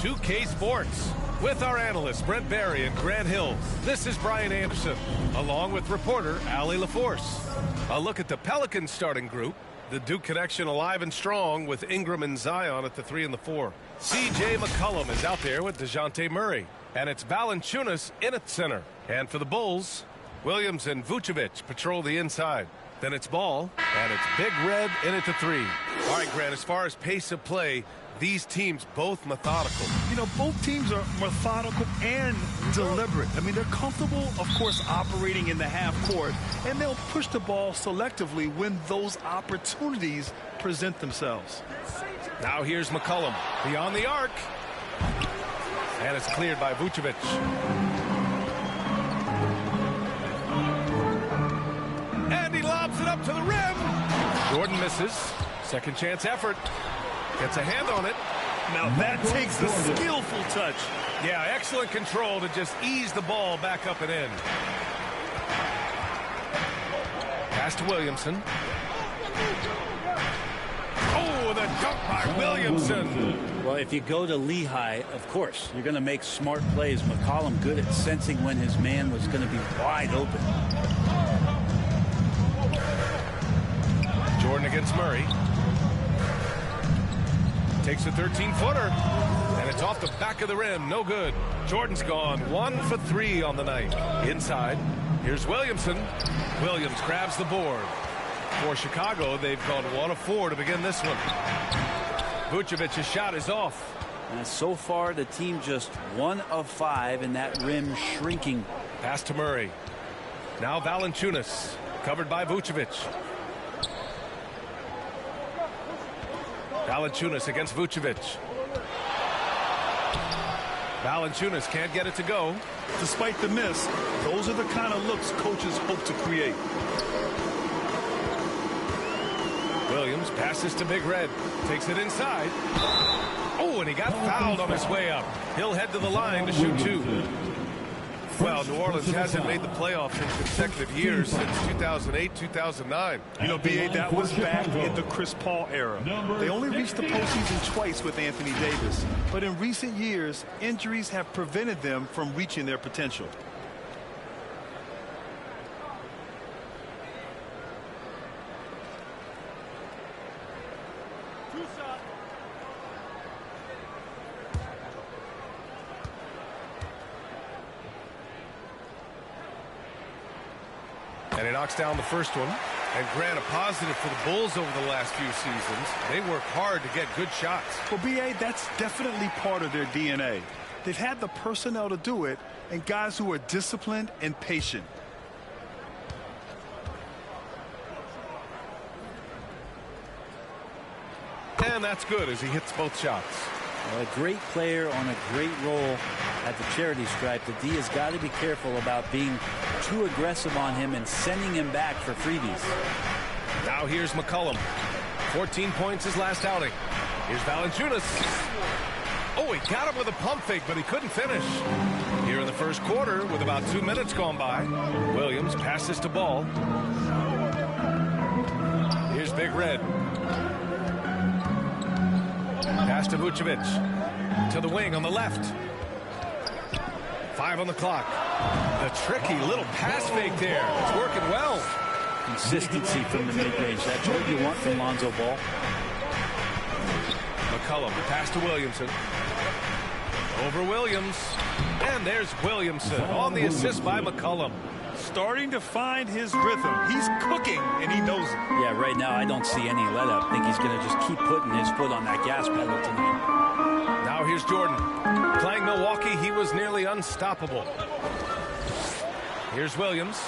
2K Sports. With our analysts Brent Barry and Grant Hill, this is Brian Anderson, along with reporter Allie LaForce. A look at the Pelicans starting group. The Duke connection alive and strong with Ingram and Zion at the 3 and the 4. C.J. McCollum is out there with DeJounte Murray. And it's Valanciunas in at center. And for the Bulls, Williams and Vucevic patrol the inside. Then it's Ball, and it's Big Red in at the 3. All right, Grant, as far as pace of play, these teams both methodical. You know, both teams are methodical and deliberate. I mean, they're comfortable, of course, operating in the half court, and they'll push the ball selectively when those opportunities present themselves. Now here's McCollum beyond the arc. And it's cleared by Vucevic. And he lobs it up to the rim. Jordan misses. Second chance effort. Gets a hand on it. Now that takes the skillful touch. Yeah, excellent control to just ease the ball back up and in. Pass to Williamson. Oh, the dunk by Williamson. Well, if you go to Lehigh, of course, you're going to make smart plays. McCollum good at sensing when his man was going to be wide open. Jordan against Murray. Takes a 13-footer, and it's off the back of the rim. No good. Jordan's gone 1 for 3 on the night. Inside, here's Williamson. Williams grabs the board. For Chicago, they've gone 1 of 4 to begin this one. Vucevic's shot is off. And so far, the team just 1 of 5, and that rim shrinking. Pass to Murray. Now Valanciunas, covered by Vucevic. Valanciunas against Vucevic. Valanciunas can't get it to go. Despite the miss, those are the kind of looks coaches hope to create. Williams passes to Big Red. Takes it inside. Oh, and he got fouled on his way up. He'll head to the line to shoot 2. Well, New Orleans hasn't made the playoffs in consecutive years since 2008-2009. You know, B.A., that was back in the Chris Paul era. They only reached the postseason twice with Anthony Davis. But in recent years, injuries have prevented them from reaching their potential. And he knocks down the first one. And Grant, a positive for the Bulls over the last few seasons. They work hard to get good shots. Well, B.A., that's definitely part of their DNA. They've had the personnel to do it, and guys who are disciplined and patient. And that's good as he hits both shots. Well, a great player on a great role at the charity stripe. The D has got to be careful about being too aggressive on him and sending him back for freebies. Now here's McCollum. 14 points his last outing. Here's Valanciunas. Oh, he got him with a pump fake, but he couldn't finish. Here in the first quarter, with about 2 minutes gone by, Williams passes to Ball. Here's Big Red. Pass to Vucevic. To the wing on the left. 5 on the clock. The tricky little pass fake there. It's working well. Consistency from the mid-range. That's what you want from Lonzo Ball. McCollum, pass to Williamson. Over Williams. And there's Williamson on the assist by McCollum. Starting to find his rhythm. He's cooking, and he knows it. Yeah, right now I don't see any let-up. I think he's going to just keep putting his foot on that gas pedal tonight. Now here's Jordan. Playing Milwaukee, he was nearly unstoppable. Here's Williams.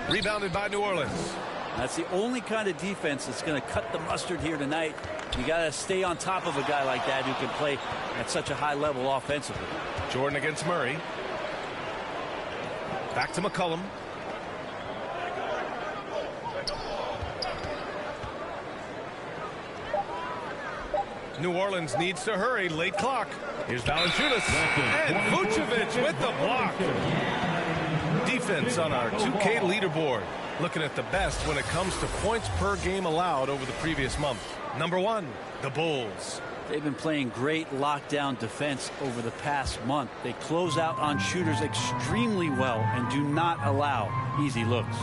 Rebounded by New Orleans. That's the only kind of defense that's going to cut the mustard here tonight. You got to stay on top of a guy like that who can play at such a high level offensively. Jordan against Murray. Back to McCollum. New Orleans needs to hurry. Late clock. Here's Valanciunas. And Vucevic with the block. Defense on our 2K leaderboard. Looking at the best when it comes to points per game allowed over the previous month. Number 1, the Bulls. They've been playing great lockdown defense over the past month. They close out on shooters extremely well and do not allow easy looks.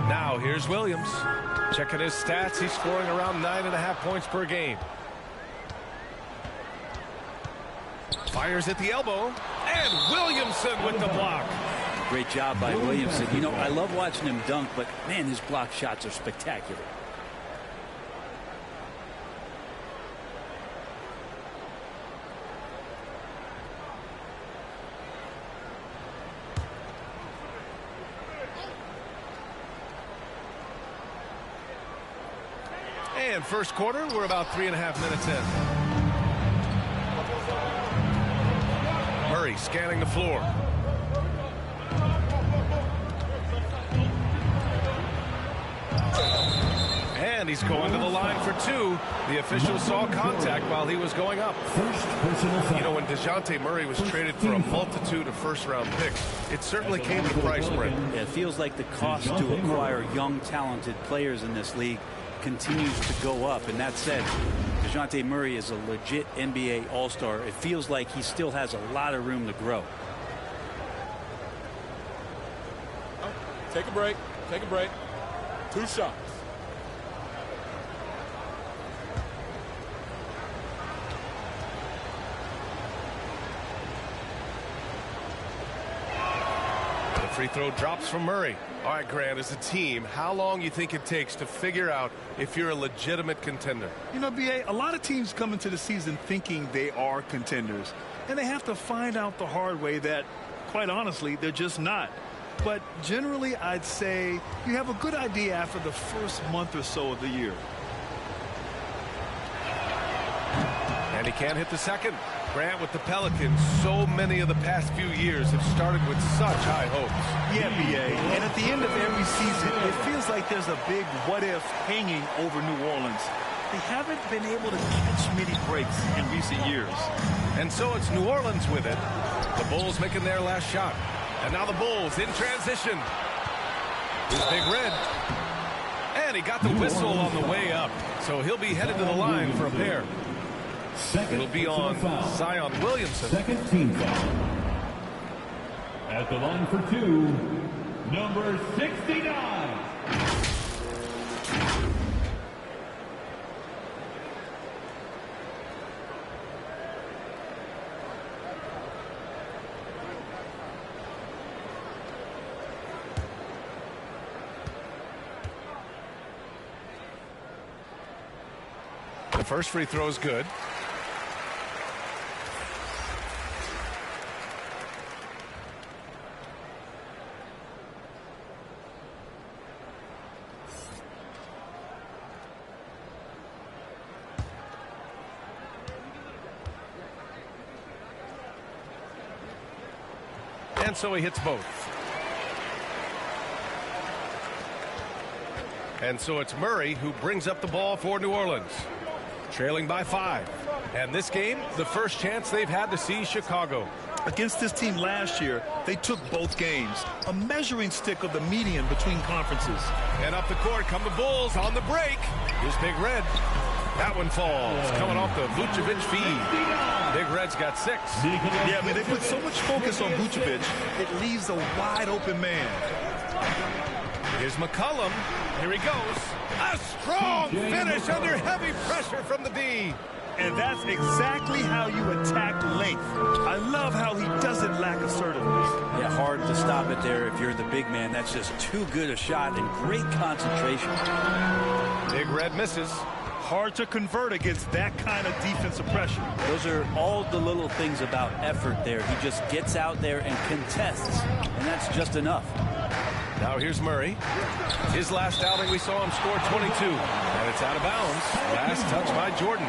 Now here's Williams. Checking his stats, he's scoring around 9.5 points per game. Fires at the elbow, and Williamson with the block. Great job by Williamson. You know, I love watching him dunk, but man, his block shots are spectacular. And first quarter, we're about 3.5 minutes in. Murray scanning the floor. And he's going to the line for two. The official saw contact while he was going up. You know, when DeJounte Murray was traded for a multitude of first-round picks, it certainly came with a price, Brent. Yeah, it feels like the cost to acquire young, talented players in this league continues to go up. And that said, DeJounte Murray is a legit NBA All-Star. It feels like he still has a lot of room to grow. Take a break. Take a break. 2 shots. The free throw drops from Murray. All right, Grant, as a team, how long you think it takes to figure out if you're a legitimate contender? You know, B.A., a lot of teams come into the season thinking they are contenders, and they have to find out the hard way that, quite honestly, they're just not. But generally, I'd say you have a good idea after the first month or so of the year. And he can't hit the second. Grant, with the Pelicans, so many of the past few years have started with such high hopes. Yeah, B.A., and at the end of every season, it feels like there's a big what-if hanging over New Orleans. They haven't been able to catch many breaks in recent years. And so it's New Orleans with it. The Bulls making their last shot. And now the Bulls in transition. Here's Big Red. And he got the whistle on the way up. So he'll be headed to the line for a pair. It'll be on Zion Williamson. Second team foul. At the line for 2, number 69. The first free throw is good. And so he hits both. And so it's Murray who brings up the ball for New Orleans. Trailing by 5. And this game, the first chance they've had to see Chicago. Against this team last year, they took both games. A measuring stick of the median between conferences. And up the court come the Bulls on the break. Here's Big Red. That one falls. Coming off the Vucevic feed. Big Red's got 6. Yeah, man, they put so much focus on Vucevic, it leaves a wide open man. Here's McCollum. Here he goes. A strong finish under heavy pressure from the D. And that's exactly how you attack length. I love how he doesn't lack assertiveness. Yeah, hard to stop it there if you're the big man. That's just too good a shot and great concentration. Big Red misses. Hard to convert against that kind of defensive pressure. Those are all the little things about effort there. He just gets out there and contests, and that's just enough. Now here's Murray. His last outing, we saw him score 22. And it's out of bounds. Last touch by Jordan.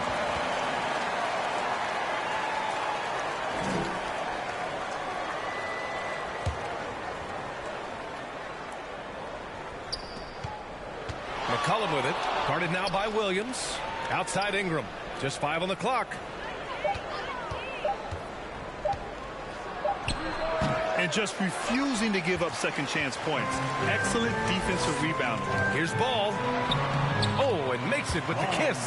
McCollum with it. Guarded now by Williams. Outside Ingram. Just 5 on the clock. And just refusing to give up second chance points. Excellent defensive rebounding. Here's Ball. Oh, and makes takes it with the kiss.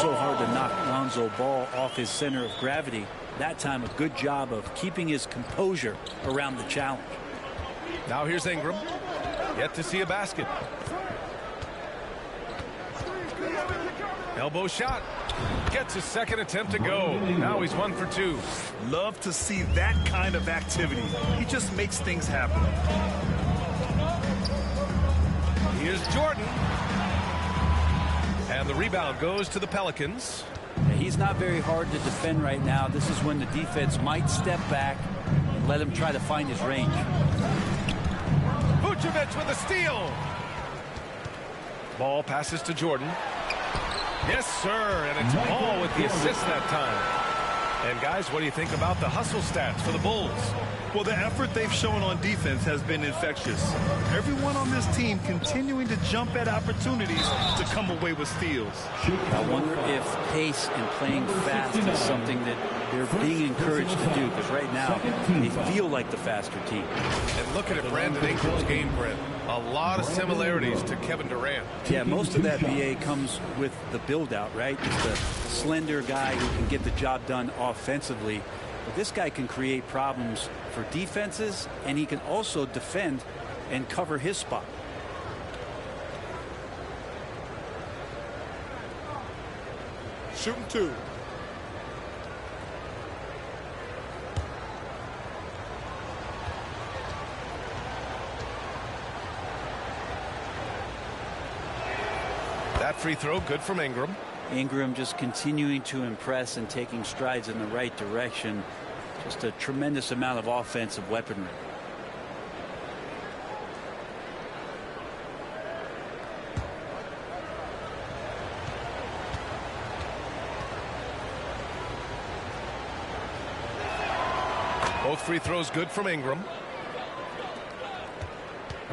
So hard to knock Lonzo Ball off his center of gravity. That time, a good job of keeping his composure around the challenge. Now here's Ingram. Yet to see a basket. Elbow shot. Gets his second attempt to go. Now he's 1 for 2. Love to see that kind of activity. He just makes things happen. Here's Jordan. And the rebound goes to the Pelicans. He's not very hard to defend right now. This is when the defense might step back and let him try to find his range. Vucevic with a steal. Ball passes to Jordan. Yes, sir, and it's Ball with the assist that time. And guys, what do you think about the hustle stats for the Bulls? Well, the effort they've shown on defense has been infectious. Everyone on this team continuing to jump at opportunities to come away with steals. I wonder if pace and playing fast is something that they're being encouraged to do, because right now they feel like the faster team. And look at Brandon Ingram's game, Brent. A lot of similarities to Kevin Durant. Yeah, most of that BA comes with the build-out, right? Just a slender guy who can get the job done offensively. But this guy can create problems for defenses, and he can also defend and cover his spot. Shooting 2. That free throw good from Ingram. Ingram just continuing to impress and taking strides in the right direction. Just a tremendous amount of offensive weaponry. Both free throws good from Ingram.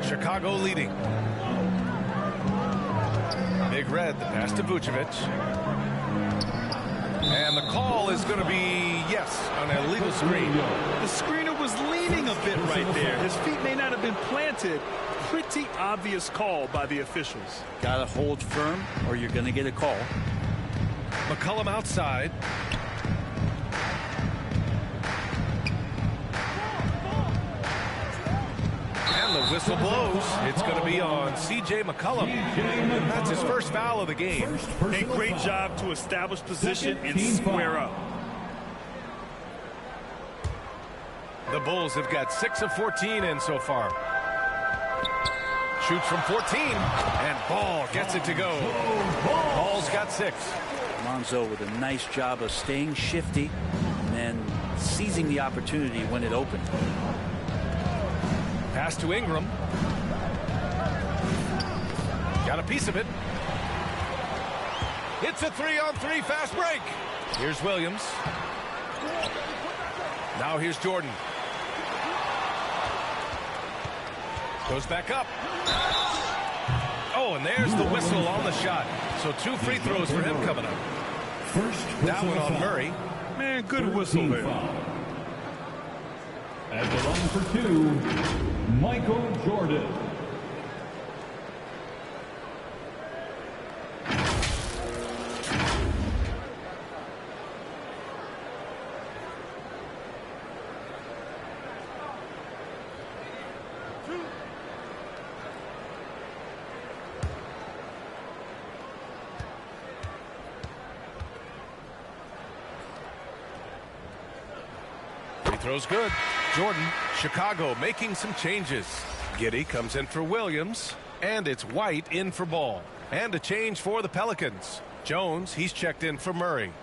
Chicago leading. Big Red, the pass to Vucevic. And the call is going to be, yes, on an illegal screen. The screener was leaning a bit right there. His feet may not have been planted. Pretty obvious call by the officials. Got to hold firm or you're going to get a call. McCollum outside. And the whistle blows. It's going to be on C.J. McCollum. That's his first foul of the game. A great job to establish position and square up. The Bulls have got 6 of 14 in so far. Shoots from 14, and Ball gets it to go. Ball's got 6. Lonzo with a nice job of staying shifty and then seizing the opportunity when it opened. Pass to Ingram. Got a piece of it. It's a 3-on-3 fast break. Here's Williams. Now here's Jordan. Goes back up. Oh, and there's the whistle on the shot. So 2 free throws for him coming up. That one on Murray. Man, good whistle there. At the line for 2, Michael Jordan. Throws good. Jordan, Chicago making some changes. Giddey comes in for Williams, and it's White in for Ball. And a change for the Pelicans. Jones, he's checked in for Murray.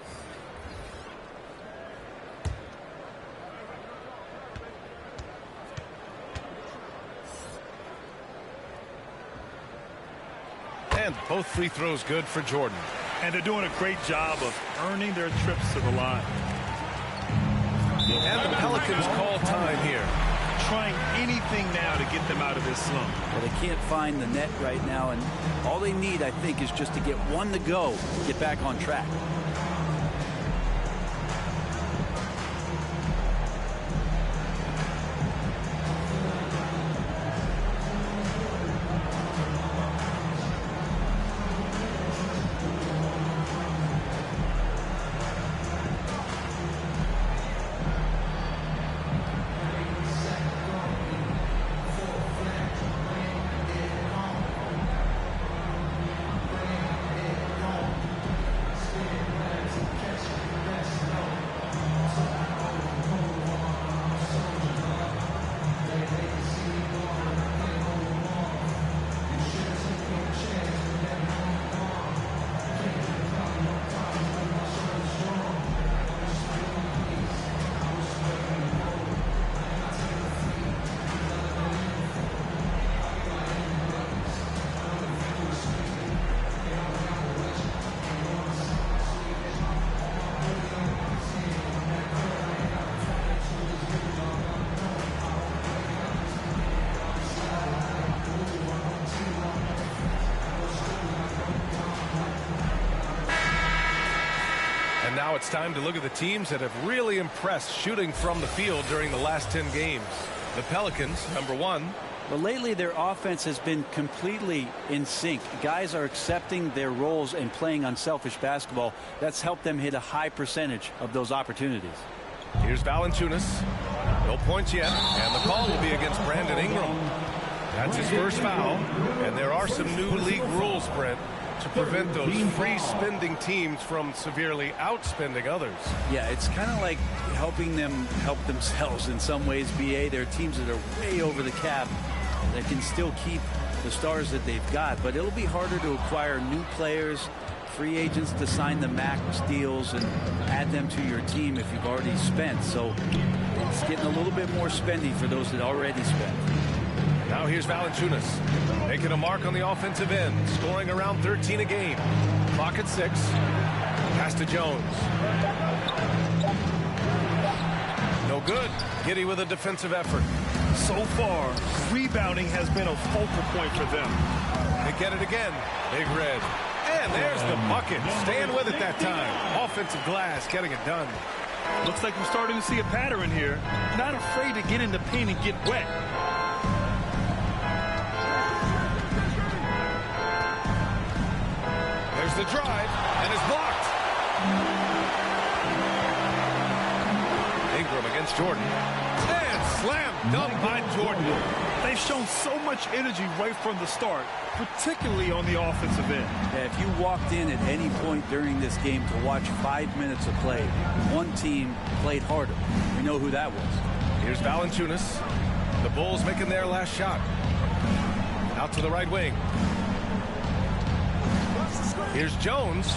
And both free throws good for Jordan. And they're doing a great job of earning their trips to the line. And the Pelicans call time here. Trying anything now to get them out of this slump. Well, they can't find the net right now, and all they need, I think, is just to get one to go, get back on track. Now it's time to look at the teams that have really impressed shooting from the field during the last 10 games. The Pelicans, number 1. But lately their offense has been completely in sync. Guys are accepting their roles and playing unselfish basketball. That's helped them hit a high percentage of those opportunities. Here's Valanciunas. No points yet, and the call will be against Brandon Ingram. That's his first foul, and there are some new league rules, Brent, to prevent those free-spending teams from severely outspending others. Yeah, it's kind of like helping them help themselves in some ways, BA. There are teams that are way over the cap that can still keep the stars that they've got, but it'll be harder to acquire new players, free agents to sign the max deals and add them to your team if you've already spent. So it's getting a little bit more spendy for those that already spent. Now here's Valanciunas, making a mark on the offensive end, scoring around 13 a game. Clock at 6. Pass to Jones. No good. Giddey with a defensive effort. So far, rebounding has been a focal point for them. They get it again. Big Red. And there's the bucket. Staying with it that time. Offensive glass, getting it done. Looks like we're starting to see a pattern here. Not afraid to get in the paint and get wet. There's the drive, and it's blocked. Ingram against Jordan. And slam dunk by Jordan. They've shown so much energy right from the start, particularly on the offensive end. Yeah, if you walked in at any point during this game to watch 5 minutes of play, one team played harder. We know who that was. Here's Valanciunas. The Bulls making their last shot. Out to the right wing. Here's Jones,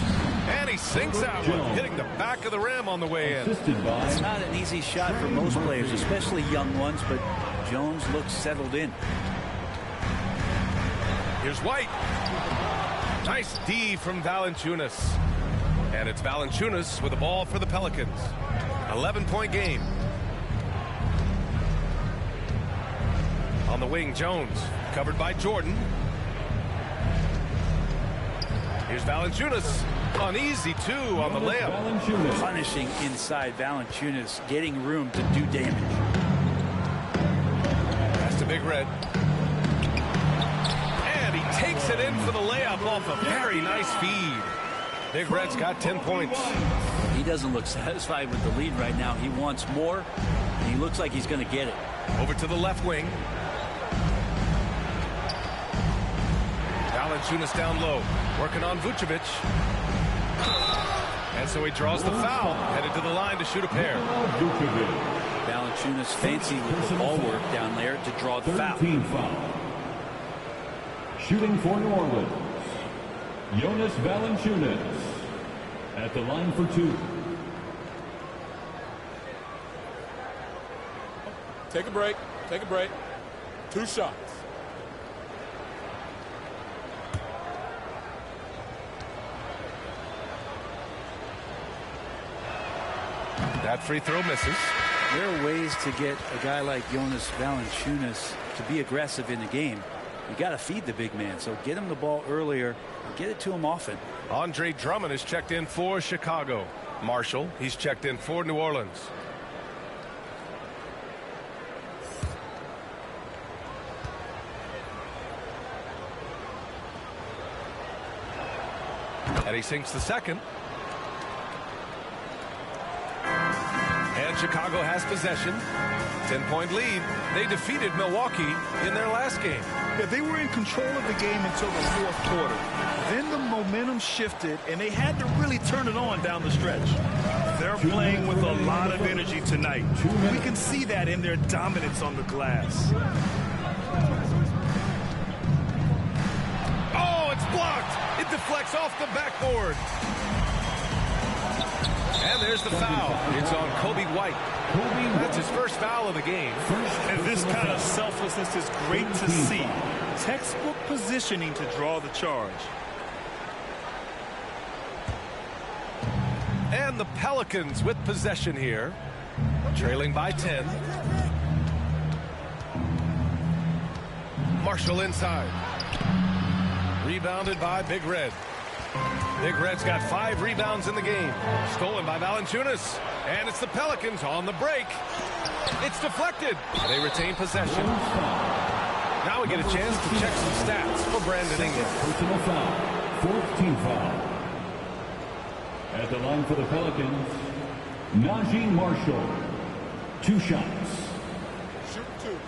and he sinks out one, hitting the back of the rim on the way in. It's not an easy shot for most players, especially young ones, but Jones looks settled in. Here's White. Nice D from Valanciunas. And it's Valanciunas with the ball for the Pelicans. 11-point game. On the wing, Jones, covered by Jordan. Here's Valanciunas. Uneasy, too, on the layup. Punishing inside. Valanciunas getting room to do damage. That's to Big Red. And he takes it in for the layup off a very nice feed. Big Red's got 10 points. He doesn't look satisfied with the lead right now. He wants more, and he looks like he's going to get it. Over to the left wing. Valanciunas down low, working on Vucevic. And so he draws the foul, headed to the line to shoot a pair. Valanciunas fancy with the ball work down there to draw the foul. Shooting for New Orleans, Jonas Valanciunas at the line for 2. Take a break. Take a break. 2 shots. That free throw misses. There are ways to get a guy like Jonas Valanciunas to be aggressive in the game. You got to feed the big man, so get him the ball earlier and get it to him often. Andre Drummond is checked in for Chicago. Marshall, he's checked in for New Orleans. And he sinks the second. And Chicago has possession. 10-point lead. They defeated Milwaukee in their last game. Yeah, they were in control of the game until the 4th quarter. Then the momentum shifted, and they had to really turn it on down the stretch. They're playing with a lot of energy tonight. We can see that in their dominance on the glass. Oh, it's blocked. It deflects off the backboard. And there's the foul. It's on Kobe White. That's his first foul of the game. And this kind of selflessness is great to see. Textbook positioning to draw the charge. And the Pelicans with possession here, trailing by 10. Marshall inside. Rebounded by Big Red. Big Red's got 5 rebounds in the game. Stolen by Valanciunas. And it's the Pelicans on the break. It's deflected. They retain possession. Now we get a chance to check some stats for Brandon Ingram. Personal foul. 4th team foul. At the line for the Pelicans, Najee Marshall. 2 shots. Shoot 2.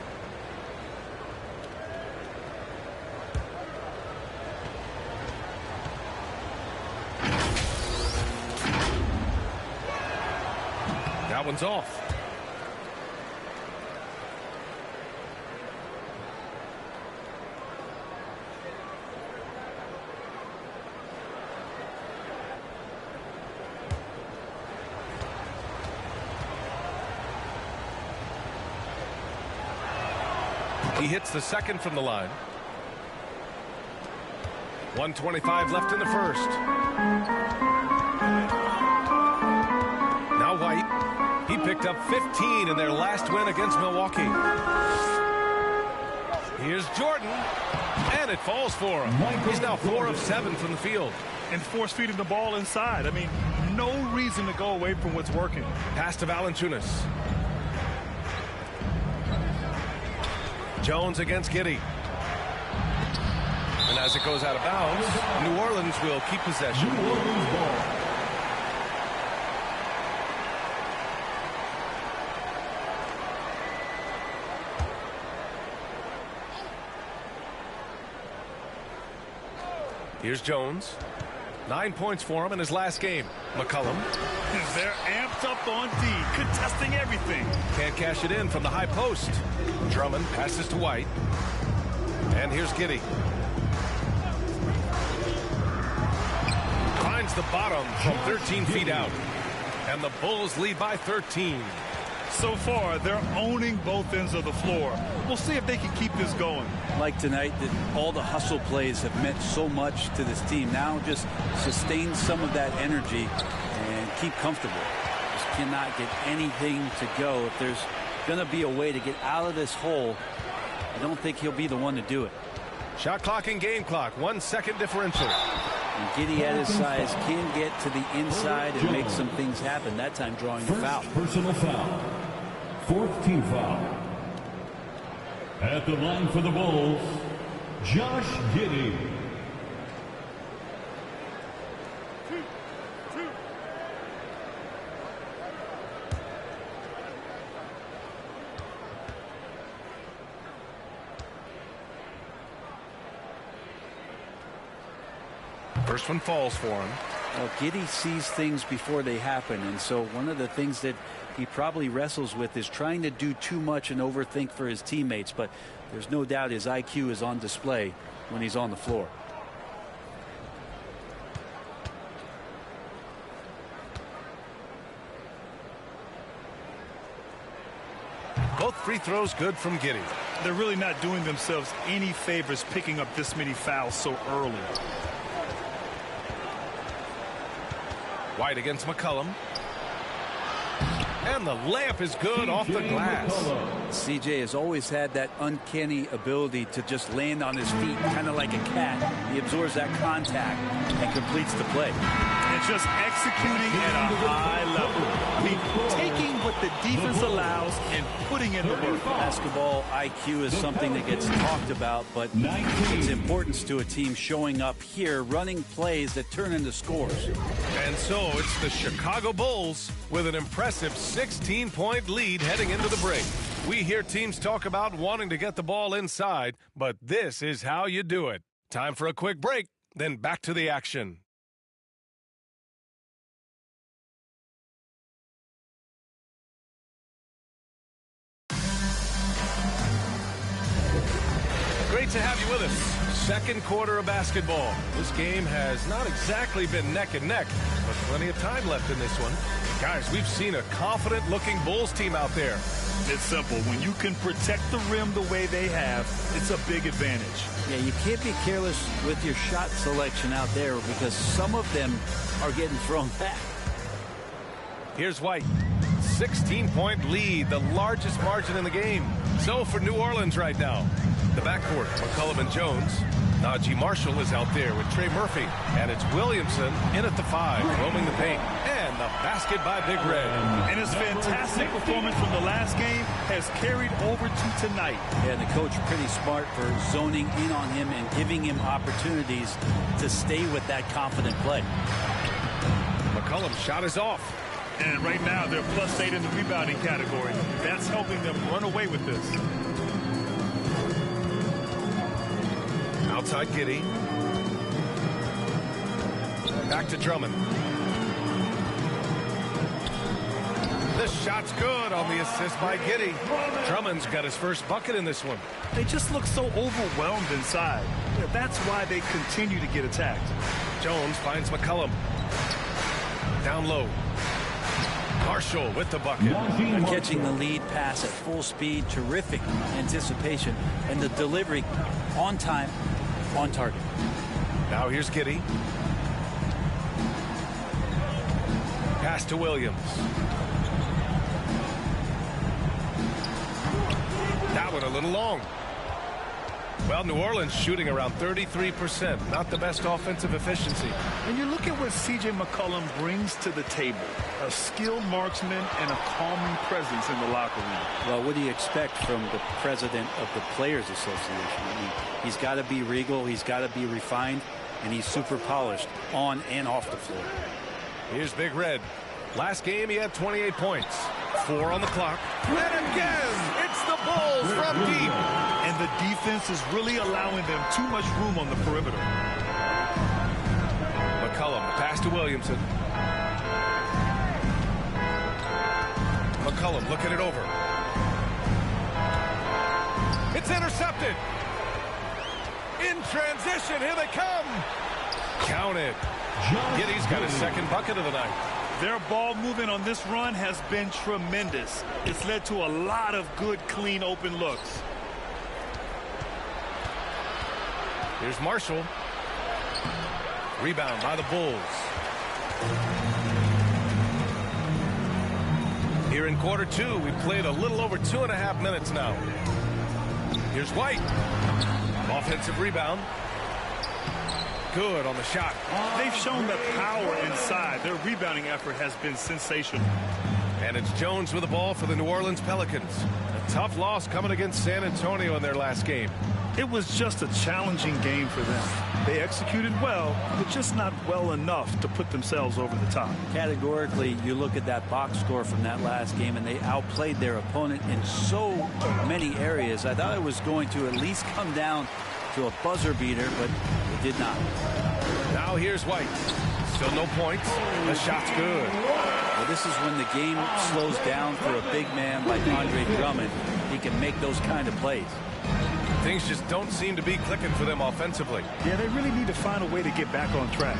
That one's off. He hits the second from the line. 1:25 left in the first. Now White. He picked up 15 in their last win against Milwaukee. Here's Jordan. And it falls for him. He's now 4 of 7 from the field. And force feeding the ball inside. I mean, no reason to go away from what's working. Pass to Valanciunas. Jones against Giddey. And as it goes out of bounds, New Orleans will keep possession. New Orleans ball. Here's Jones. 9 points for him in his last game. McCollum. They're amped up on D, contesting everything. Can't cash it in from the high post. Drummond passes to White. And here's Giddey. Finds the bottom from 13 feet out. And the Bulls lead by 13. So far, they're owning both ends of the floor. We'll see if they can keep this going. Like tonight, that all the hustle plays have meant so much to this team. Now just sustain some of that energy and keep comfortable. Just cannot get anything to go. If there's going to be a way to get out of this hole, I don't think he'll be the one to do it. Shot clock and game clock. 1 second differential. And Giddey at his size can get to the inside and make some things happen. That time drawing the foul. Personal foul. 4th team foul. At the line for the Bulls, Josh Giddey. First one falls for him. Well, Giddey sees things before they happen, and so one of the things that he probably wrestles with is trying to do too much and overthink for his teammates, but there's no doubt his IQ is on display when he's on the floor. Both free throws good from Giddey. They're really not doing themselves any favors picking up this many fouls so early. White against McCollum. And the layup is good off the glass. CJ has always had that uncanny ability to just land on his feet, kind of like a cat. He absorbs that contact and completes the play. It's just executing at a high level. I mean, taking what the defense allows and putting in the work. Basketball IQ is something that gets talked about, but its importance to a team showing up here, running plays that turn into scores. And so it's the Chicago Bulls with an impressive 16-point lead heading into the break. We hear teams talk about wanting to get the ball inside, but this is how you do it. Time for a quick break, then back to the action. Great to have you with us. Second quarter of basketball. This game has not exactly been neck and neck, but plenty of time left in this one. Guys, we've seen a confident-looking Bulls team out there. It's simple. When you can protect the rim the way they have, it's a big advantage. Yeah, you can't be careless with your shot selection out there because some of them are getting thrown back. Here's White. 16-point lead, the largest margin in the game. So for New Orleans right now, the backcourt, McCollum and Jones. Najee Marshall is out there with Trey Murphy. And it's Williamson in at the 5, roaming the paint. And the basket by Big Red. And his fantastic performance from the last game has carried over to tonight. Yeah, the coach pretty smart for zoning in on him and giving him opportunities to stay with that confident play. McCollum's shot is off. And right now they're +8 in the rebounding category. That's helping them run away with this. Outside Giddey. Back to Drummond. The shot's good on the assist by Giddey. Drummond's got his first bucket in this one. They just look so overwhelmed inside. Yeah, that's why they continue to get attacked. Jones finds McCollum. Down low. Marshall with the bucket. They're catching the lead pass at full speed. Terrific anticipation. And the delivery on time, on target. Now here's Giddey. Pass to Williams. That one a little long. Well, New Orleans shooting around 33%. Not the best offensive efficiency. And you look at what C.J. McCollum brings to the table. A skilled marksman and a calming presence in the locker room. Well, what do you expect from the president of the Players Association? I mean, he's got to be regal, he's got to be refined, and he's super polished on and off the floor. Here's Big Red. Last game, he had 28 points. 4 on the clock. And again, it's the Bulls from deep. And the defense is really allowing them too much room on the perimeter. McCollum, pass to Williamson. McCollum looking it over. It's intercepted. In transition, here they come. Count it. Giddey's got his second bucket of the night. Their ball movement on this run has been tremendous. It's led to a lot of good, clean, open looks. Here's Marshall. Rebound by the Bulls. Here in quarter 2, we played a little over 2.5 minutes now. Here's White. Offensive rebound. Good on the shot. They've shown the power inside. Their rebounding effort has been sensational. And it's Jones with the ball for the New Orleans Pelicans. A tough loss coming against San Antonio in their last game. It was just a challenging game for them. They executed well, but just not well enough to put themselves over the top. Categorically, you look at that box score from that last game, and they outplayed their opponent in so many areas. I thought it was going to at least come down to a buzzer beater, but it did not. Now here's White. Still no points. The shot's good. Well, this is when the game slows down for a big man like Andre Drummond. He can make those kind of plays. Things just don't seem to be clicking for them offensively. Yeah, they really need to find a way to get back on track.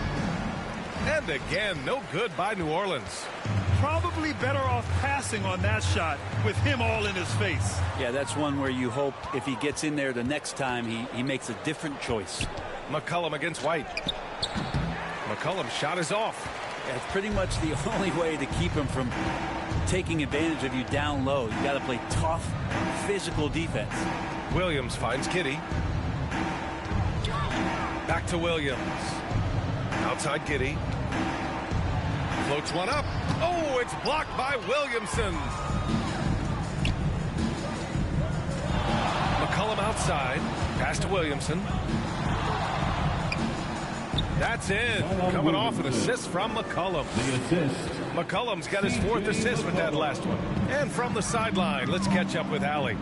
And again, no good by New Orleans. Probably better off passing on that shot with him all in his face. Yeah, that's one where you hope if he gets in there the next time, he makes a different choice. McCollum against White. McCollum's shot is off. Yeah, it's pretty much the only way to keep him from taking advantage of you down low. You got to play tough, physical defense. Williams finds Giddey. Back to Williams. Outside Giddey. Floats one up. Oh, it's blocked by Williamson. McCollum outside. Pass to Williamson. That's in. Coming off an assist from McCollum. The assist. McCollum's got his 4th assist with that last one. And from the sideline, let's catch up with Allie.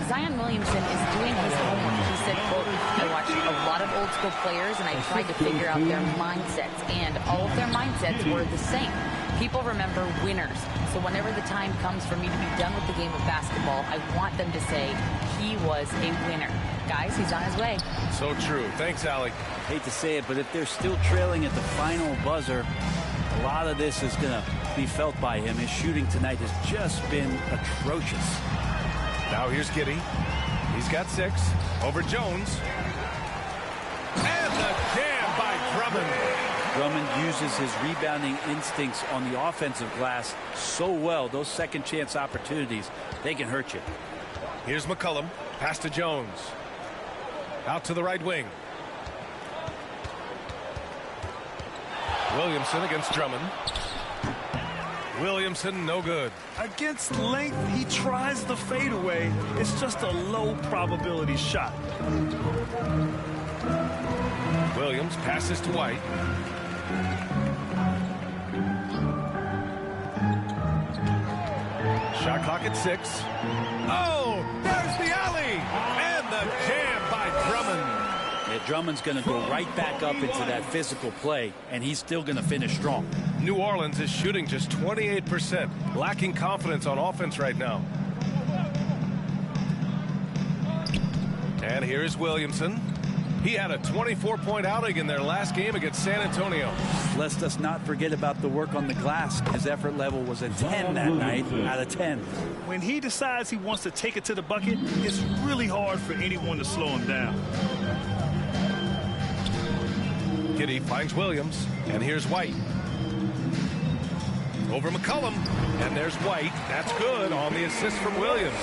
Zion Williamson is doing his homework. He said, quote, I watched a lot of old school players and I tried to figure out their mindsets. And all of their mindsets were the same. People remember winners. So whenever the time comes for me to be done with the game of basketball, I want them to say he was a winner. Guys, he's on his way. So true. Thanks, Allie. Hate to say it, but if they're still trailing at the final buzzer, a lot of this is going to be felt by him. His shooting tonight has just been atrocious. Now here's Giddey. He's got 6 over Jones. And the jam by Drummond. Drummond uses his rebounding instincts on the offensive glass so well. Those second chance opportunities, they can hurt you. Here's McCollum. Pass to Jones. Out to the right wing. Williamson against Drummond. Williamson, no good. Against length, he tries the fadeaway. It's just a low probability shot. Williams passes to White. Shot clock at 6. Oh, there's the alley! And the jam by Drummond. Yeah, Drummond's going to go right back up into that physical play, and he's still going to finish strong. New Orleans is shooting just 28%, lacking confidence on offense right now. And here's Williamson. He had a 24-point outing in their last game against San Antonio. Let's just not forget about the work on the glass. His effort level was a 10 that night out of 10. When he decides he wants to take it to the bucket, it's really hard for anyone to slow him down. Giddey finds Williams, and here's White. Over McCollum, and there's White. That's good on the assist from Williams.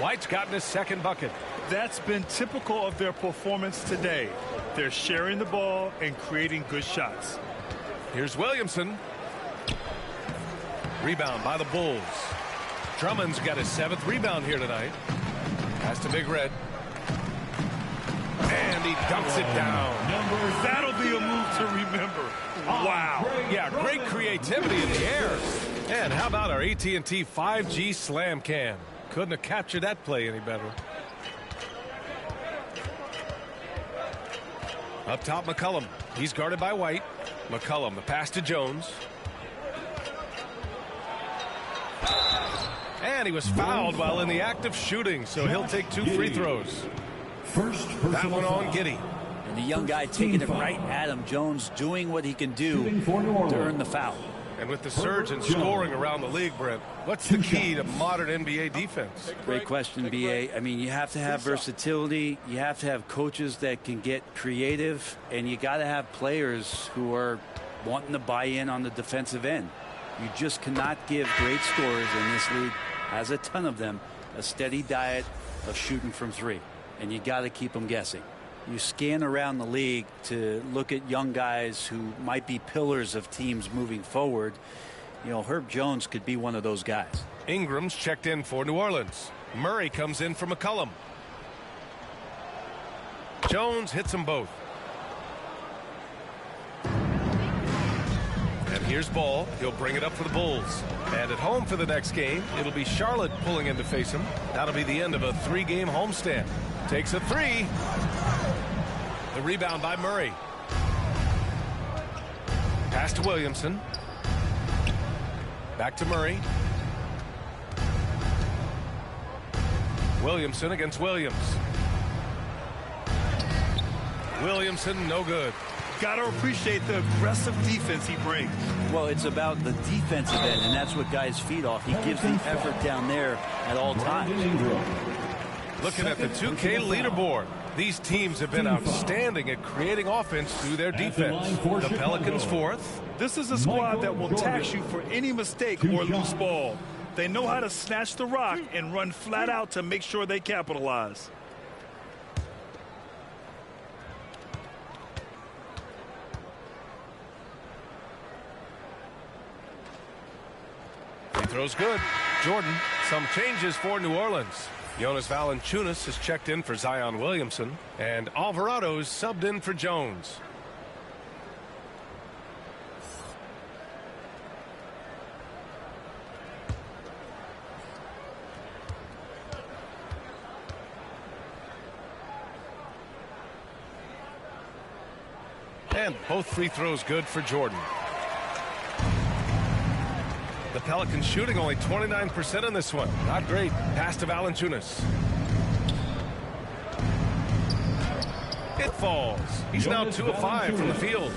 White's gotten his second bucket. That's been typical of their performance today. They're sharing the ball and creating good shots. Here's Williamson. Rebound by the Bulls. Drummond's got his 7th rebound here tonight. Pass to Big Red. And he dunks it down. That'll be a move to remember. Wow. Yeah, great creativity in the air. And how about our AT&T 5G Slam Cam? Couldn't have captured that play any better. Up top, McCollum. He's guarded by White. McCollum, the pass to Jones. And he was fouled while in the act of shooting, so he'll take 2 free throws. That one on Giddey. And the young guy taking it right at him. Jones doing what he can do to earn the foul. And with the surge in scoring around the league, Brent, what's the key to modern NBA defense? Great question, B.A. I mean, you have to have versatility. You have to have coaches that can get creative. And you got to have players who are wanting to buy in on the defensive end. You just cannot give great scorers in this league, has a ton of them, a steady diet of shooting from 3. And you got to keep them guessing. You scan around the league to look at young guys who might be pillars of teams moving forward. You know, Herb Jones could be one of those guys. Ingram's checked in for New Orleans. Murray comes in for McCollum. Jones hits them both. And here's Ball. He'll bring it up for the Bulls. And at home for the next game, it'll be Charlotte pulling in to face him. That'll be the end of a 3-game homestand. Takes a 3. The rebound by Murray. Pass to Williamson. Back to Murray. Williamson against Williams. Williamson, no good. Got to appreciate the aggressive defense he brings. Well, it's about the defensive end, and that's what guys feed off. He gives the effort down there at all times. Looking at the 2K leaderboard, these teams have been outstanding at creating offense through their defense. The Pelicans 4th. This is a squad that will tax you for any mistake or loose ball. They know how to snatch the rock and run flat out to make sure they capitalize. Free throw's good. Jordan, some changes for New Orleans. Jonas Valanciunas has checked in for Zion Williamson, and Alvarado's subbed in for Jones. And both free throws good for Jordan. The Pelicans shooting only 29% in this one. Not great. Pass to Valanciunas. It falls. He's now 2 of 5 from the field.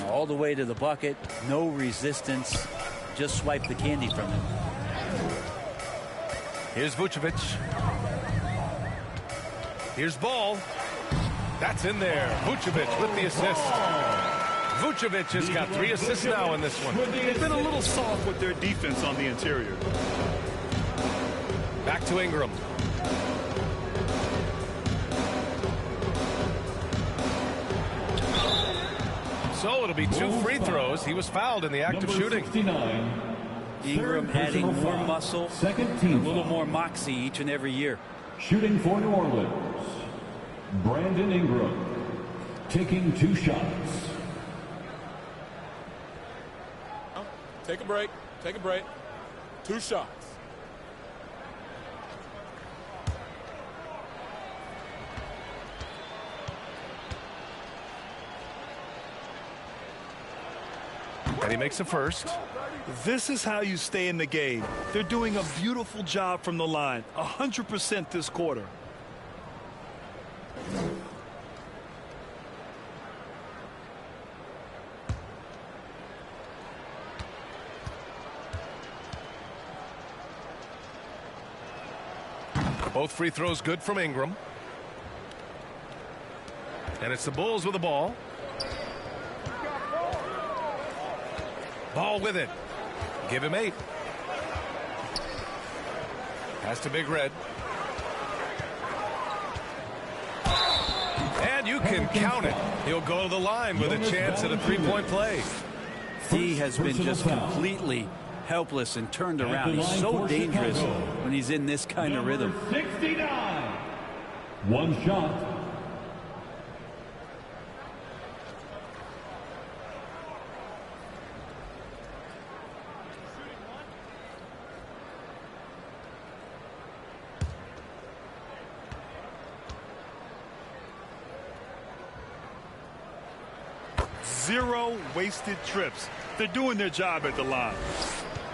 All the way to the bucket. No resistance. Just swipe the candy from him. Here's Vucevic. Here's Ball. That's in there. Vucevic with the assist. Vucevic has got 3 assists now in this one. They've been a little soft with their defense on the interior. Back to Ingram. So it'll be 2 free throws. He was fouled in the act of shooting. 69, Ingram adding more muscle, second a team little foul. more moxie each and every year. Shooting for New Orleans, Brandon Ingram, taking 2 shots. Take a break. Take a break. 2 shots. And he makes a first. This is how you stay in the game. They're doing a beautiful job from the line. 100% this quarter. Both free throws good from Ingram. And it's the Bulls with the ball. Ball with it. Give him 8. Pass to Big Red. And you can count it. He'll go to the line with a chance at a 3-point play. D has been just completely helpless and turned around. He's so dangerous when he's in this kind of rhythm. 69. 1 shot. Zero wasted trips. They're doing their job at the line.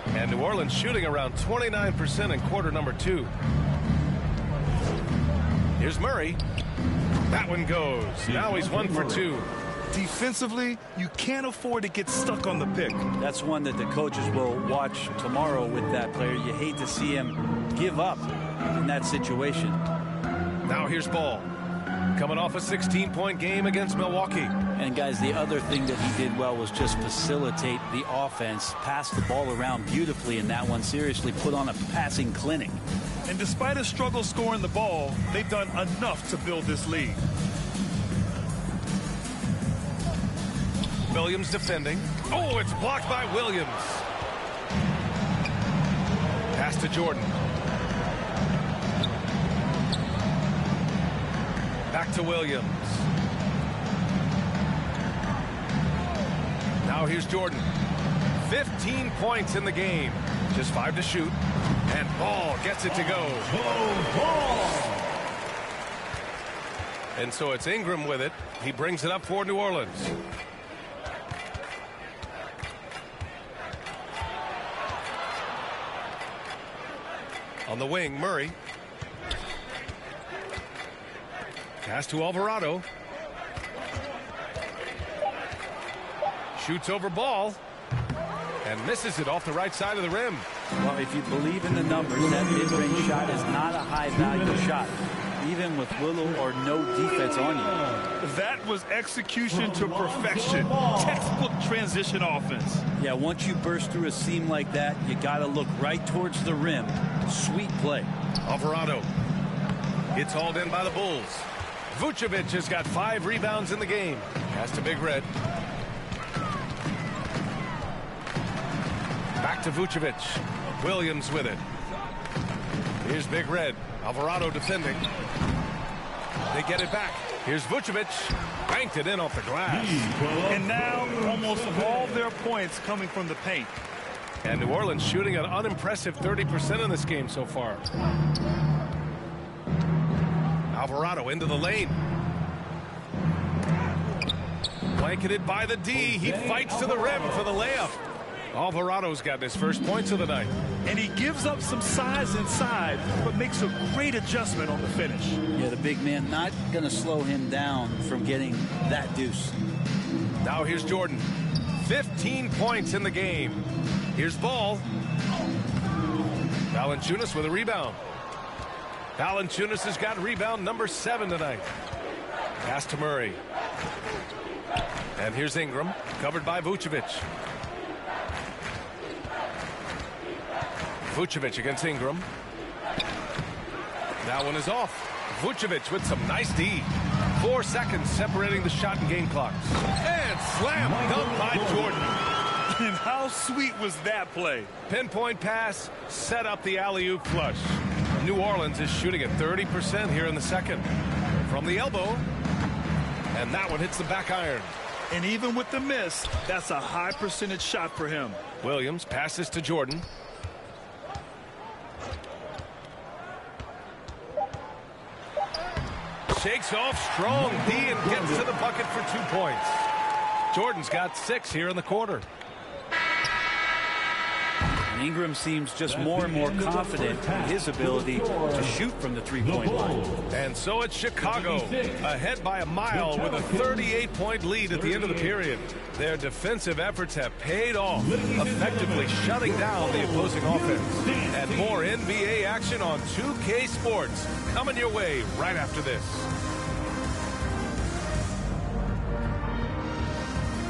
And New Orleans shooting around 29% in quarter number 2. Here's Murray. That one goes. Now he's 1 for 2. Defensively, you can't afford to get stuck on the pick. That's one that the coaches will watch tomorrow with that player. You hate to see him give up in that situation. Now here's Ball. Coming off a 16-point game against Milwaukee. And guys, the other thing that he did well was just facilitate the offense, pass the ball around beautifully in that one. Seriously put on a passing clinic. And despite a struggle scoring the ball, they've done enough to build this lead. Williams defending. Oh, it's blocked by Williams. Pass to Jordan. Back to Williams. Now here's Jordan. 15 points in the game. Just 5 to shoot. And Ball gets it to go. And so it's Ingram with it. He brings it up for New Orleans. On the wing, Murray. Pass to Alvarado. Shoots over Ball. And misses it off the right side of the rim. Well, if you believe in the numbers, that mid-range shot is not a high-value shot, even with little or no defense on you. That was execution to perfection. Textbook transition offense. Yeah, once you burst through a seam like that, you got to look right towards the rim. Sweet play. Alvarado. It's hauled in by the Bulls. Vucevic has got 5 rebounds in the game. Pass to Big Red. Back to Vucevic. Williams with it. Here's Big Red. Alvarado defending. They get it back. Here's Vucevic. Banked it in off the glass. And now almost all their points coming from the paint. And New Orleans shooting an unimpressive 30% in this game so far. Alvarado into the lane. Blanketed by the D. He fights to the rim for the layup. Alvarado's gotten his first points of the night. And he gives up some size inside, but makes a great adjustment on the finish. Yeah, the big man not going to slow him down from getting that deuce. Now here's Jordan. 15 points in the game. Here's Ball. Valanciunas with a rebound. Valanciunas has got rebound number 7 tonight. Pass to Murray. And here's Ingram, covered by Vucevic. Vucevic against Ingram. That one is off. Vucevic with some nice D. 4 seconds separating the shot and game clocks. And And slam dunk by Jordan. And how sweet was that play? Pinpoint pass, set up the alley-oop flush. New Orleans is shooting at 30% here in the second. From the elbow. And that one hits the back iron. And even with the miss, that's a high percentage shot for him. Williams passes to Jordan. Shakes off strong D and gets to the bucket for 2 points. Jordan's got 6 here in the quarter. And Ingram seems just more and more confident in his ability to shoot from the three-point line. And so it's Chicago, ahead by a mile with a 38-point lead at the end of the period. Their defensive efforts have paid off, effectively shutting down the opposing offense. And more NBA action on 2K Sports coming your way right after this.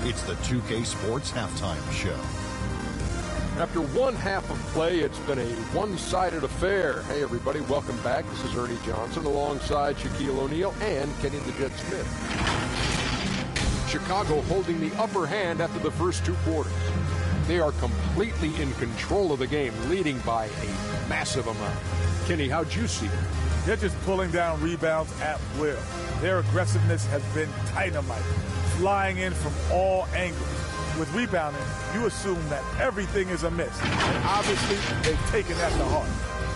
It's the 2K Sports Halftime Show. After one half of play, it's been a one-sided affair. Hey, everybody, welcome back. This is Ernie Johnson alongside Shaquille O'Neal and Kenny the Jet Smith. Chicago holding the upper hand after the first 2 quarters. They are completely in control of the game, leading by a massive amount. Kenny, how'd you see it? They're just pulling down rebounds at will. Their aggressiveness has been dynamite, flying in from all angles. With rebounding, you assume that everything is amiss. And obviously, they've taken that to heart.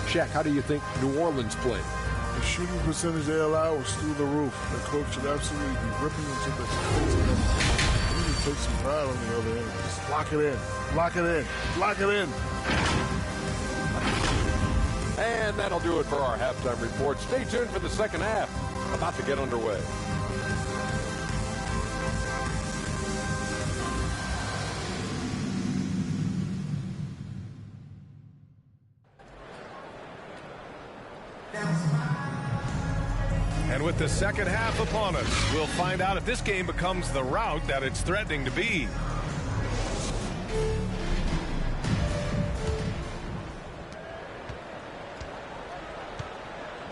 Shaq, how do you think New Orleans played? The shooting percentage they allow was through the roof. The coach should absolutely be ripping into the defensive end. We need to take some pride on the other end. Just lock it in. Lock it in. Lock it in. And that'll do it for our halftime report. Stay tuned for the second half. About to get underway. And with the second half upon us, we'll find out if this game becomes the rout that it's threatening to be.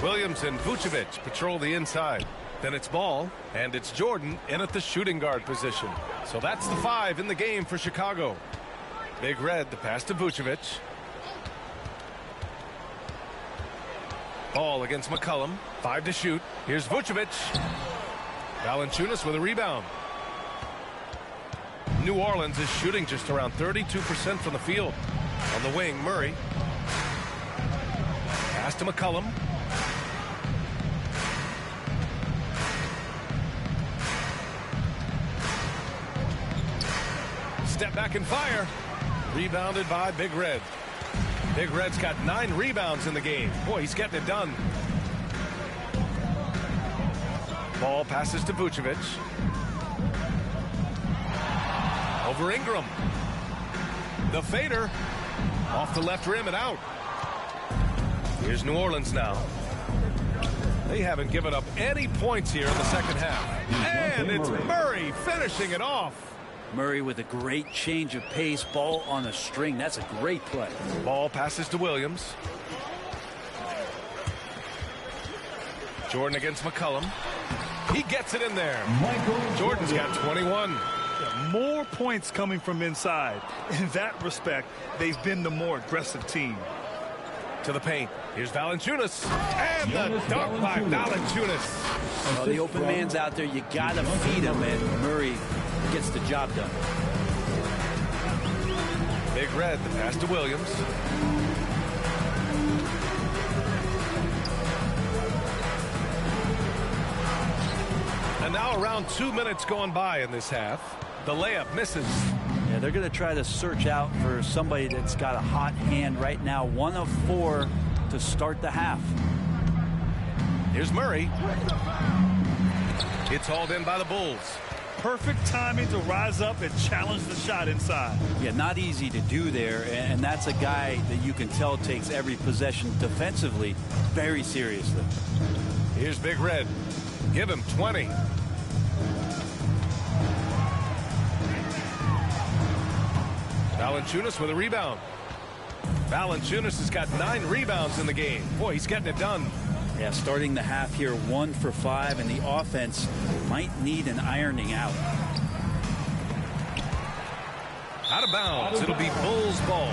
Williams and Vucevic patrol the inside. Then it's Ball, and it's Jordan in at the shooting guard position. So that's the 5 in the game for Chicago. Big Red, the pass to Vucevic. Ball against McCollum. 5 to shoot. Here's Vucevic. Valanciunas with a rebound. New Orleans is shooting just around 32% from the field. On the wing, Murray. Pass to McCollum. Step back and fire. Rebounded by Big Red. Big Red's got 9 rebounds in the game. Boy, he's getting it done. Ball passes to Vucevic. Over Ingram. The fader. Off the left rim and out. Here's New Orleans now. They haven't given up any points here in the second half. And it's Murray finishing it off. Murray with a great change of pace, ball on a string. That's a great play. Ball passes to Williams. Jordan against McCollum. He gets it in there. Jordan's got 21. Yeah, more points coming from inside. In that respect, they've been the more aggressive team. To the paint. Here's Valanciunas. And the dunk by Valanciunas. Well, the open man's out there. You got to feed him, and Murray gets the job done. Big Red, the pass to Williams. And now around 2 minutes gone by in this half. The layup misses. Yeah, they're going to try to search out for somebody that's got a hot hand right now. 1 of 4 to start the half. Here's Murray. It's hauled in by the Bulls. Perfect timing to rise up and challenge the shot inside. Yeah, not easy to do there, and that's a guy that you can tell takes every possession defensively very seriously. Here's Big Red. Give him 20. Valanciunas with a rebound. Valanciunas has got 9 rebounds in the game. Boy, he's getting it done. Yeah, starting the half here 1 for 5, and the offense might need an ironing out. of bounds. It'll be Bulls ball.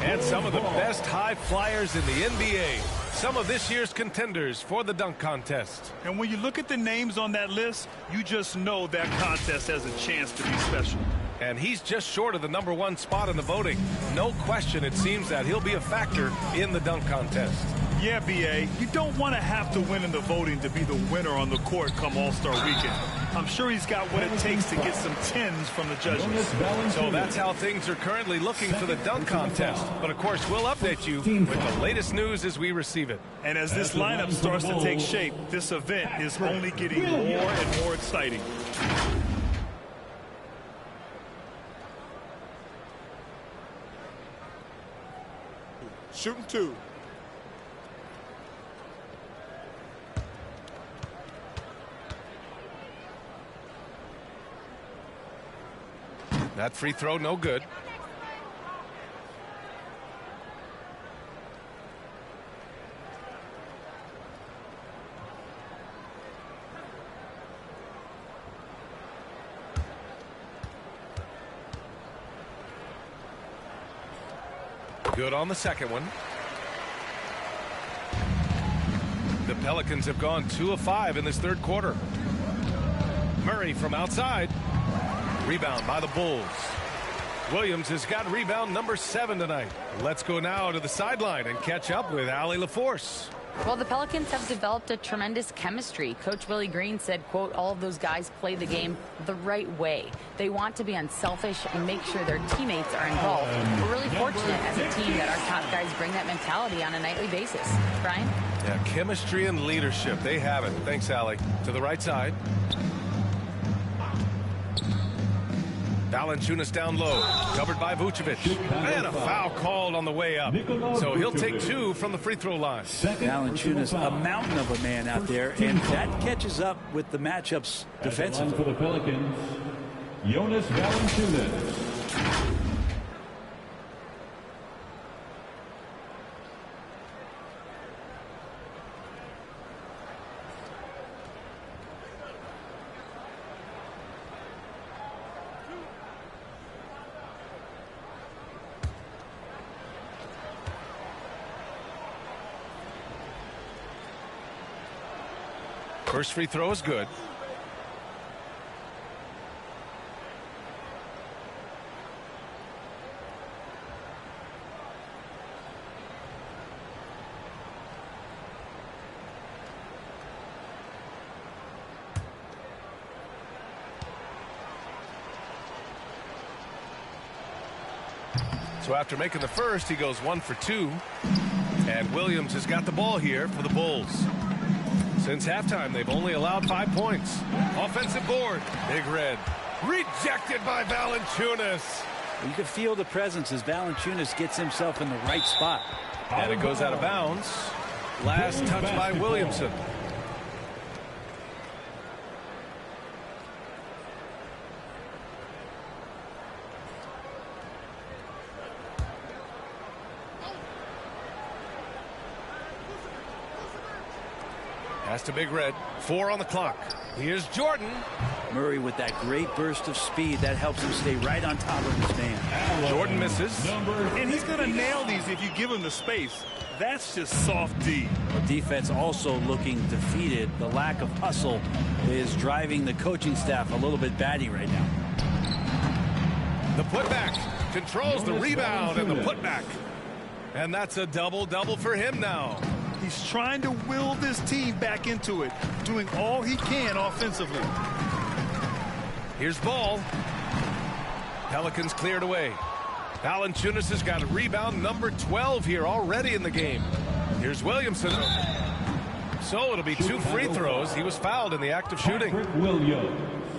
And some of the best high flyers in the NBA. Some of this year's contenders for the dunk contest. And when you look at the names on that list, you just know that contest has a chance to be special. And he's just short of the #1 spot in the voting. No question, it seems that he'll be a factor in the dunk contest. Yeah, B.A., you don't want to have to win in the voting to be the winner on the court come All-Star Weekend. I'm sure he's got what it takes to get some 10s from the judges. So that's how things are currently looking for the dunk contest. But, of course, we'll update you with the latest news as we receive it. And as this lineup starts to take shape, this event is only getting more and more exciting. Shooting 2. That free throw, no good. Good on the second one. The Pelicans have gone 2 of 5 in this third quarter. Murray from outside. Rebound by the Bulls. Williams has got rebound number 7 tonight. Let's go now to the sideline and catch up with Allie LaForce. Well, the Pelicans have developed a tremendous chemistry. Coach Willie Green said, quote, all of those guys play the game the right way. They want to be unselfish and make sure their teammates are involved. We're really fortunate as a team that our top guys bring that mentality on a nightly basis. Brian? Yeah, chemistry and leadership. They have it. Thanks, Allie. To the right side. Valanciunas down low, covered by Vucevic, and a foul called on the way up. So he'll take 2 from the free throw line. Valanciunas, a mountain of a man out there, and that catches up with the matchups defensively. For the Pelicans, Jonas Valanciunas. First free throw is good. So after making the first, he goes 1 for 2. And Williams has got the ball here for the Bulls. Since halftime, they've only allowed 5 points. Offensive board. Big Red. Rejected by Valanciunas. You can feel the presence as Valanciunas gets himself in the right spot. And it goes out of bounds. Last touch by Williamson. Pass to Big Red. 4 on the clock. Here's Jordan. Murray with that great burst of speed that helps him stay right on top of his man. Jordan misses. And he's going to nail these if you give him the space. That's just soft D. Defense also looking defeated. The lack of hustle is driving the coaching staff a little bit batty right now. The putback controls the rebound and the putback. And that's a double-double for him now. He's trying to will this team back into it, doing all he can offensively. Here's ball. Pelicans cleared away. Valanciunas has got a rebound number 12 here already in the game. Here's Williamson. So it'll be 2 free throws. He was fouled in the act of shooting.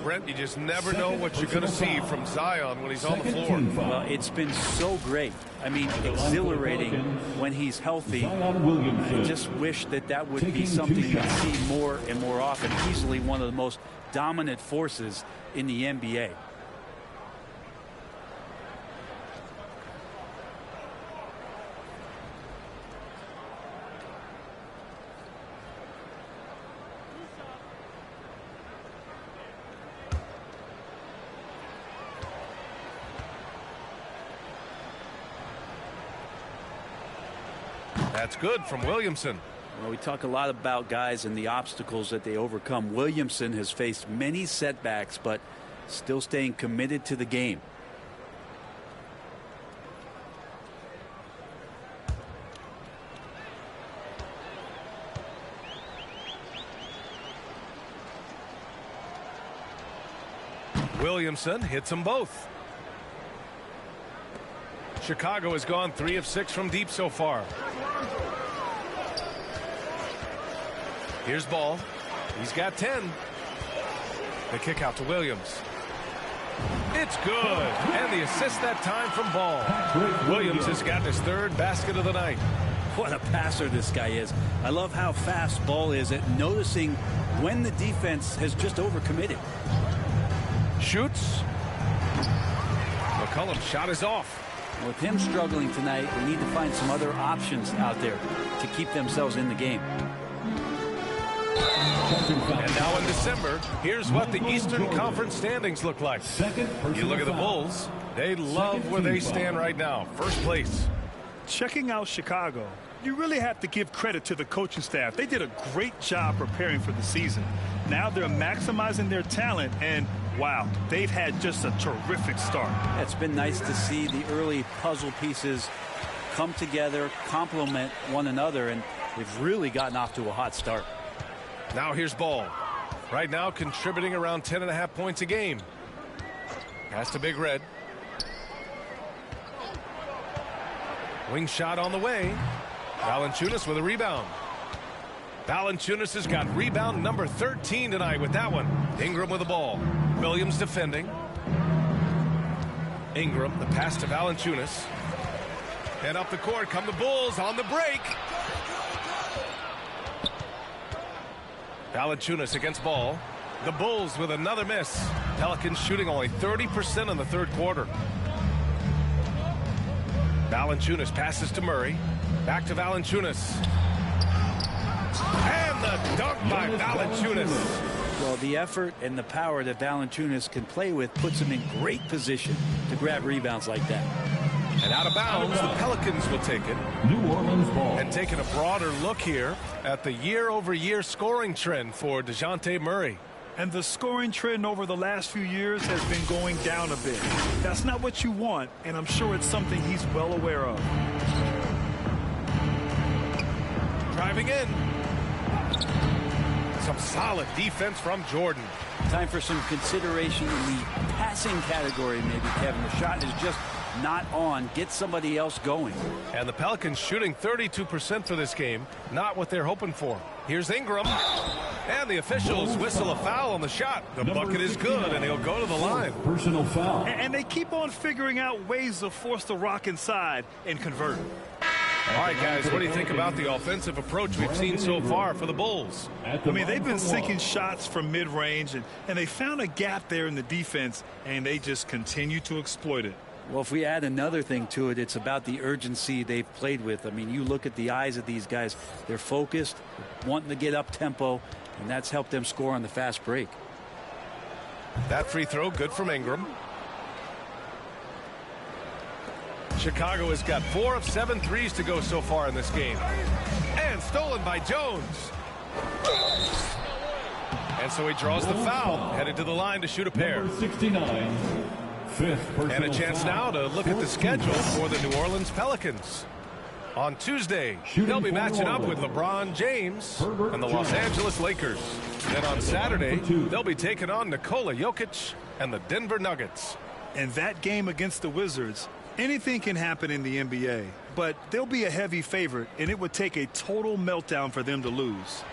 Brent, you just never know what you're going to see from Zion when he's on the floor. Well, it's been so great. I mean, exhilarating when he's healthy. I just wish that that would be something you'd see more and more often. Easily one of the most dominant forces in the NBA. That's good from Williamson. Well, we talk a lot about guys and the obstacles that they overcome. Williamson has faced many setbacks, but still staying committed to the game. Williamson hits them both. Chicago has gone 3 of 6 from deep so far. Here's Ball. He's got 10. The kick out to Williams. It's good. And the assist that time from Ball. Williams has gotten his 3rd basket of the night. What a passer this guy is. I love how fast Ball is at noticing when the defense has just overcommitted. Shoots. McCollum's shot is off. With him struggling tonight, we need to find some other options out there to keep themselves in the game. And now in December, here's what the Eastern Conference standings look like. You look at the Bulls. They love where they stand right now. First place. Checking out Chicago, you really have to give credit to the coaching staff. They did a great job preparing for the season. Now they're maximizing their talent, and wow, they've had just a terrific start. It's been nice to see the early puzzle pieces come together, complement one another, and they've really gotten off to a hot start. Now here's Ball. Right now contributing around 10.5 points a game. Pass to Big Red. Wing shot on the way. Valanciunas with a rebound. Valanciunas has got rebound number 13 tonight with that one. Ingram with the ball. Williams defending. Ingram, the pass to Valanciunas. And up the court come the Bulls on the break. Valanciunas against Ball. The Bulls with another miss. Pelicans shooting only 30% in the 3rd quarter. Valanciunas passes to Murray. Back to Valanciunas. And the dunk by Valanciunas. Well, the effort and the power that Valanciunas can play with puts him in great position to grab rebounds like that. And out of bounds, the Pelicans will take it. New Orleans ball. And taking a broader look here at the year-over-year scoring trend for DeJounte Murray. And the scoring trend over the last few years has been going down a bit. That's not what you want, and I'm sure it's something he's well aware of. Driving in. Some solid defense from Jordan. Time for some consideration in the passing category, maybe, Kevin. The shot is just not on. Get somebody else going. And the Pelicans shooting 32% for this game. Not what they're hoping for. Here's Ingram. And the officials whistle a foul on the shot. The bucket is good, and he'll go to the line. Personal foul. And they keep on figuring out ways to force the rock inside and convert. All right, guys, what do you think about the offensive approach we've seen so far for the Bulls? I mean, they've been sinking shots from mid-range, and they found a gap there in the defense, and they just continue to exploit it. Well, if we add another thing to it, it's about the urgency they've played with. I mean, you look at the eyes of these guys. They're focused, wanting to get up tempo, and that's helped them score on the fast break. That free throw, good from Ingram. Chicago has got 4 of 7 threes to go so far in this game. And stolen by Jones. And so he draws the foul, headed to the line to shoot a pair. Number 69, fifth personal And a chance foul. now to look at the schedule for the New Orleans Pelicans. On Tuesday, they'll be matching up with LeBron James and the Los Angeles Lakers. Then on Saturday, they'll be taking on Nikola Jokic and the Denver Nuggets. And that game against the Wizards, anything can happen in the NBA, but they'll be a heavy favorite, and it would take a total meltdown for them to lose.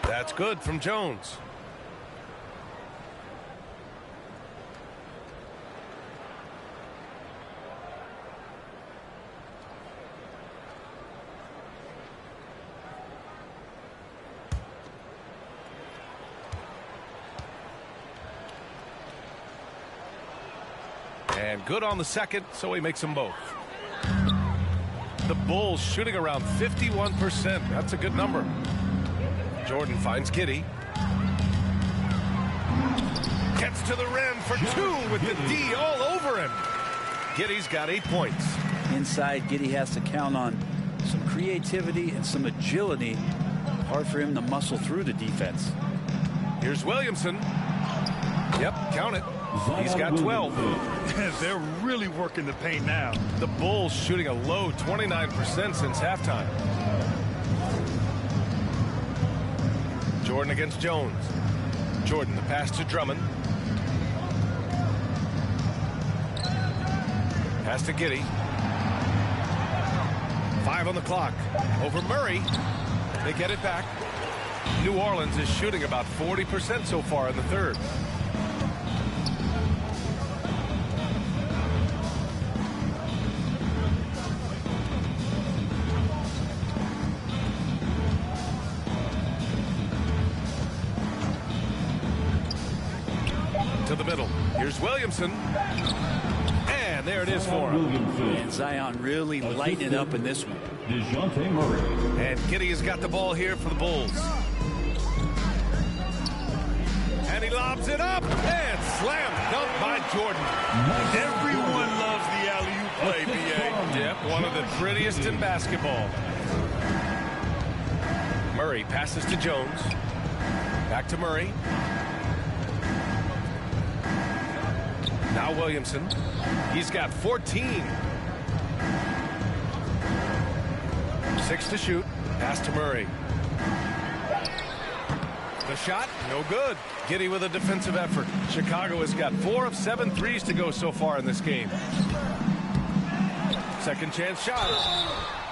That's good from Jones. And good on the second, so he makes them both. The Bulls shooting around 51%. That's a good number. Jordan finds Giddey. Gets to the rim for two with the D all over him. Giddy's got 8 points. Inside, Giddey has to count on some creativity and some agility. Hard for him to muscle through the defense. Here's Williamson. Yep, count it. He's got 12. They're really working the paint now. The Bulls shooting a low 29% since halftime. Jordan against Jones. Jordan, the pass to Drummond. Pass to Giddey. 5 on the clock. Over Murray. They get it back. New Orleans is shooting about 40% so far in the third. To the middle. Here's Williamson. And there it is for him. And Zion really lighting it up in this one. DeJounte Murray. And Giddey has got the ball here for the Bulls. And he lobs it up. And slam dunk by Jordan. Everyone loves the alley-oop play, B.A. Yep, one of the prettiest in basketball. Murray passes to Jones. Back to Murray. Now Williamson. He's got 14. 6 to shoot. Pass to Murray. The shot, no good. Giddey with a defensive effort. Chicago has got 4 of 7 threes to go so far in this game. Second chance shot.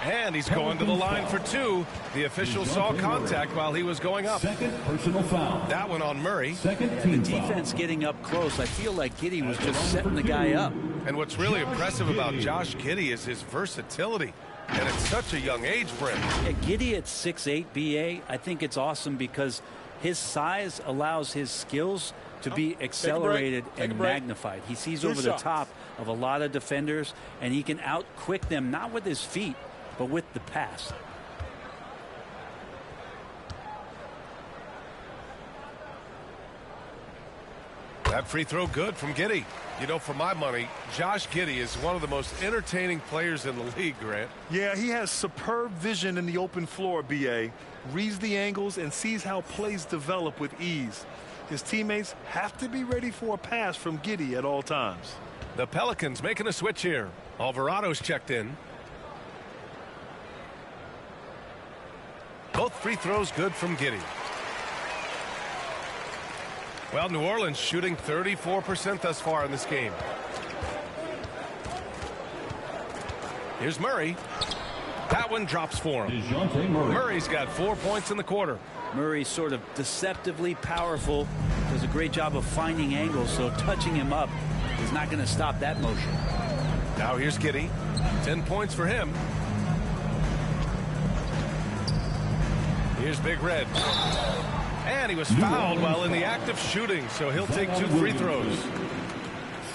And he's going to the line for 2. The official saw contact while he was going up. Second personal foul. That one on Murray. Second team The defense getting up close. I feel like Giddey was just setting the guy up. And what's really impressive about Josh Giddey is his versatility. And at such a young age, Brent. Yeah, Giddey at 6'8", B.A., I think it's awesome because his size allows his skills to be accelerated and magnified. He sees over the top of a lot of defenders, and he can out-quick them, not with his feet, but with the pass. That free throw good from Giddey. You know, for my money, Josh Giddey is one of the most entertaining players in the league, Grant. Yeah, he has superb vision in the open floor, B.A. Reads the angles and sees how plays develop with ease. His teammates have to be ready for a pass from Giddey at all times. The Pelicans making a switch here. Alvarado's checked in. Both free throws good from Giddey. Well, New Orleans shooting 34% thus far in this game. Here's Murray. That one drops for him. DeJounte Murray. Murray's got 4 points in the quarter. Murray sort of deceptively powerful. Does a great job of finding angles, so touching him up is not going to stop that motion. Now here's Giddey. 10 points for him. Here's Big Red. And he was fouled while in the act of shooting, so he'll take 2 free throws.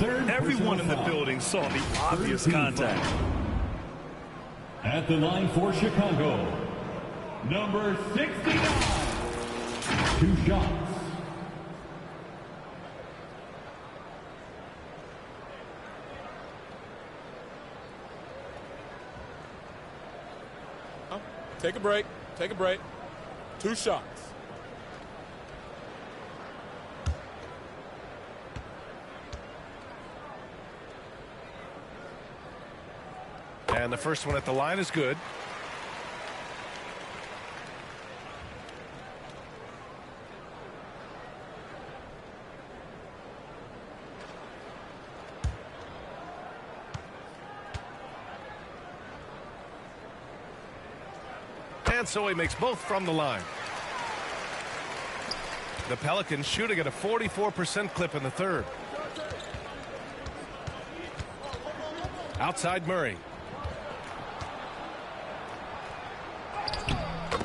Everyone in the building saw the obvious contact. At the line for Chicago, number 69. 2 shots. Take a break. Take a break. 2 shots. And the first one at the line is good. And so he makes both from the line. The Pelicans shooting at a 44% clip in the third. Outside Murray.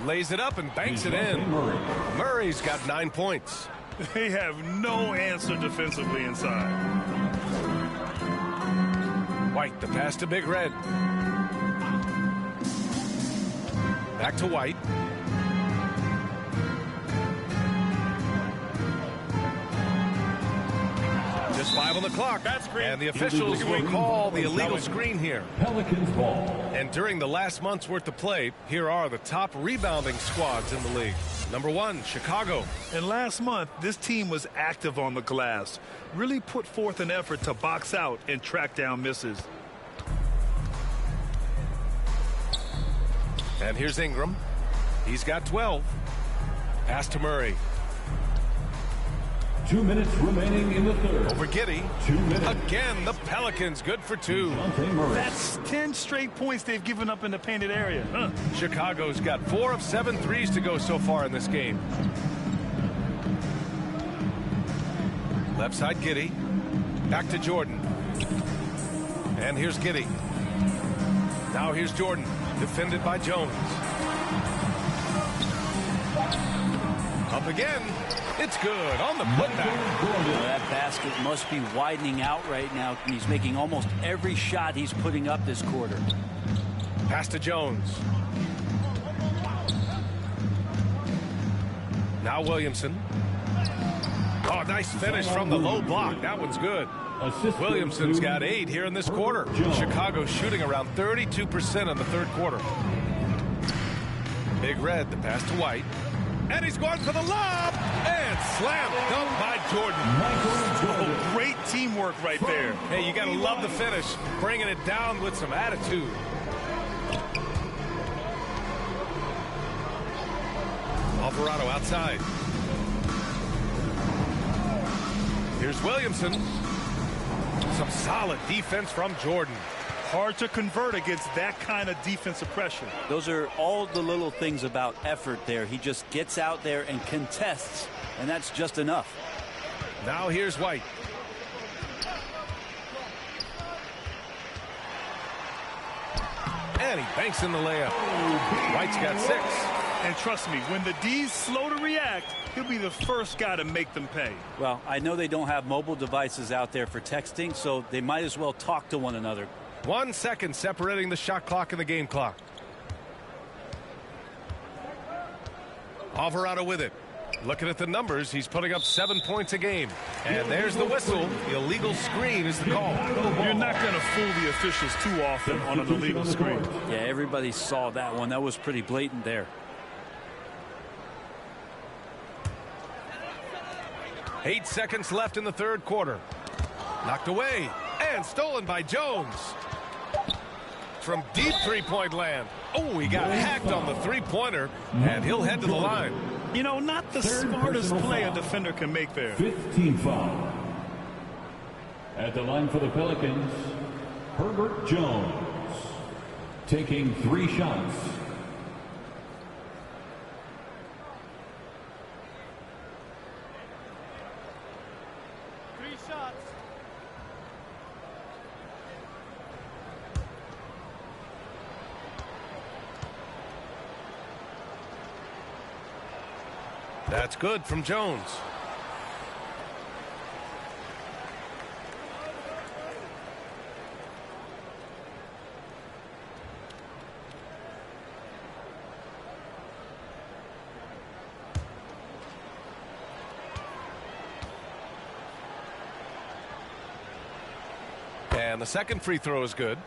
Lays it up and banks it in. Murray's got 9 points. They have no answer defensively inside. White, the pass to Big Red. Back to White. To Just 5 on the clock. Bad screen. And the officials will call the illegal screen here. Pelicans ball. And during the last month's worth of play, here are the top rebounding squads in the league. Number 1, Chicago. And last month, this team was active on the glass. Really put forth an effort to box out and track down misses. And here's Ingram. He's got 12. Pass to Murray. 2 minutes remaining in the third. Over Giddey. 2 minutes. Again, the Pelicans good for 2. That's 10 straight points they've given up in the painted area. Chicago's got 4 of 7 threes to go so far in this game. Left side Giddey. Back to Jordan. And here's Giddey. Now here's Jordan. Defended by Jones. Up again. It's good on the putback. That basket must be widening out right now. He's making almost every shot he's putting up this quarter. Pass to Jones. Now Williamson. Oh, nice finish from the low block. That one's good. Williamson's got 8 here in this quarter. Chicago shooting around 32% in the third quarter. Big Red, the pass to White. And he's going for the lob. And slam dunk by Jordan. Oh, great teamwork right there. Hey, you got to love the finish. Bringing it down with some attitude. Alvarado outside. Here's Williamson. Some solid defense from Jordan. Hard to convert against that kind of defensive pressure. Those are all the little things about effort there. He just gets out there and contests, and that's just enough. Now here's White. And he banks in the layup. White's got 6. And trust me, when the D's slow to react, he'll be the first guy to make them pay. Well, I know they don't have mobile devices out there for texting, so they might as well talk to one another. 1 second separating the shot clock and the game clock. Alvarado with it. Looking at the numbers, he's putting up 7 points a game. And there's the whistle. The illegal screen is the call. You're not going to fool the officials too often on an illegal screen. Yeah, everybody saw that one. That was pretty blatant there. 8 seconds left in the third quarter. Knocked away and stolen by Jones. From deep three-point land. Oh, he got hacked on the three-pointer, and he'll head to the line. You know, not the smartest play a defender can make there. 15 foul. At the line for the Pelicans, Herbert Jones. Taking 3 shots. That's good from Jones. And the second free throw is good.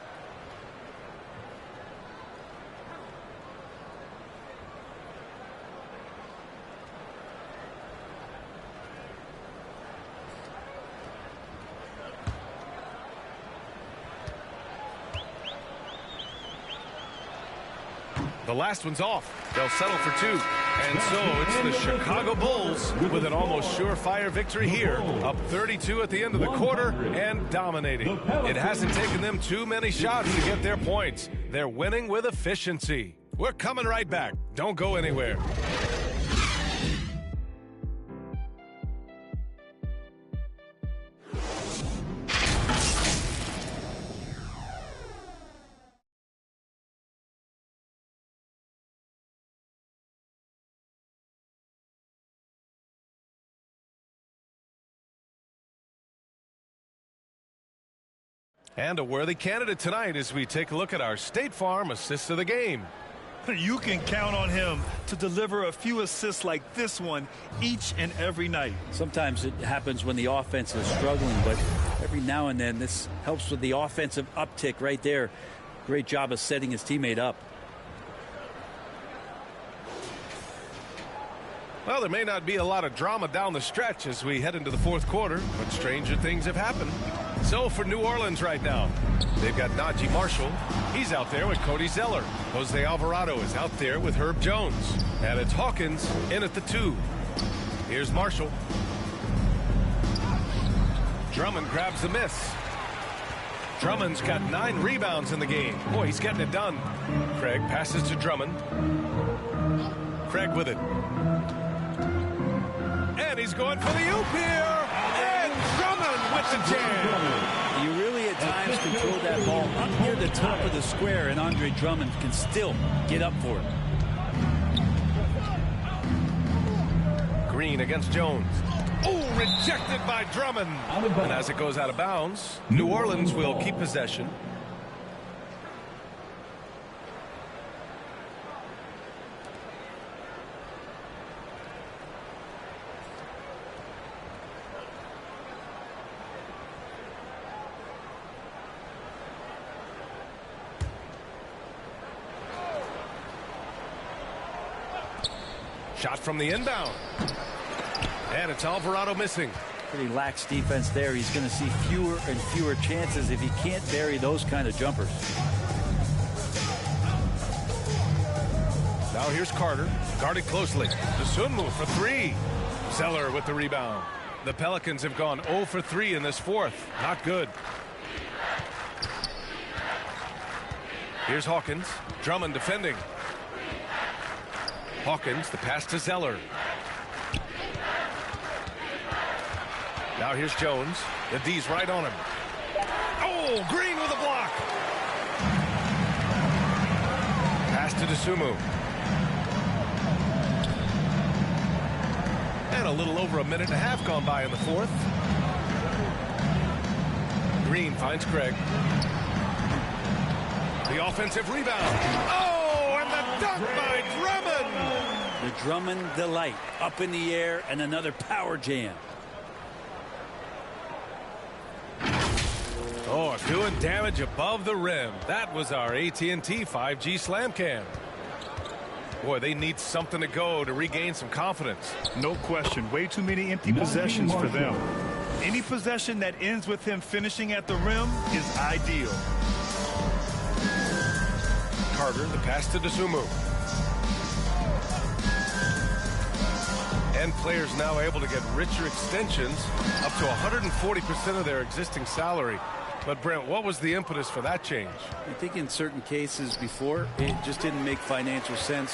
The last one's off. They'll settle for 2. And so it's the Chicago Bulls with an almost surefire victory here. Up 32 at the end of the quarter and dominating. It hasn't taken them too many shots to get their points. They're winning with efficiency. We're coming right back. Don't go anywhere. And a worthy candidate tonight as we take a look at our State Farm assist of the game. You can count on him to deliver a few assists like this one each and every night. Sometimes it happens when the offense is struggling, but every now and then this helps with the offensive uptick right there. Great job of setting his teammate up. Well, there may not be a lot of drama down the stretch as we head into the fourth quarter, but stranger things have happened. So for New Orleans right now, they've got Najee Marshall. He's out there with Cody Zeller. Jose Alvarado is out there with Herb Jones. And it's Hawkins in at the 2. Here's Marshall. Drummond grabs the miss. Drummond's got 9 rebounds in the game. Boy, he's getting it done. Craig passes to Drummond. Craig with it. And he's going for the oop here. And Drummond with the jam. You really at times control that ball up near the top of the square, and Andre Drummond can still get up for it. Green against Jones. Oh, rejected by Drummond. And as it goes out of bounds, New Orleans will keep possession. Shot from the inbound. And it's Alvarado missing. Pretty lax defense there. He's going to see fewer and fewer chances if he can't bury those kind of jumpers. Now here's Carter. Guarded closely. Dosunmu for 3. Zeller with the rebound. The Pelicans have gone 0 for 3 in this fourth. Not good. Here's Hawkins. Drummond defending. Hawkins, the pass to Zeller. Now here's Jones. The D's right on him. Oh, Green with a block. Pass to Dosunmu. And a little over a minute and a half gone by in the fourth. Green finds Craig. The offensive rebound. Oh, and the dunk by Drummond. The Drummond delight up in the air, and another power jam. Oh, doing damage above the rim. That was our AT&T 5G Slam Cam. Boy, they need something to go to regain some confidence. No question. Way too many empty possessions for them. Any possession that ends with him finishing at the rim is ideal. Carter, the pass to Dosunmu. And players now able to get richer extensions up to 140% of their existing salary. But Brent, what was the impetus for that change? I think in certain cases before, it just didn't make financial sense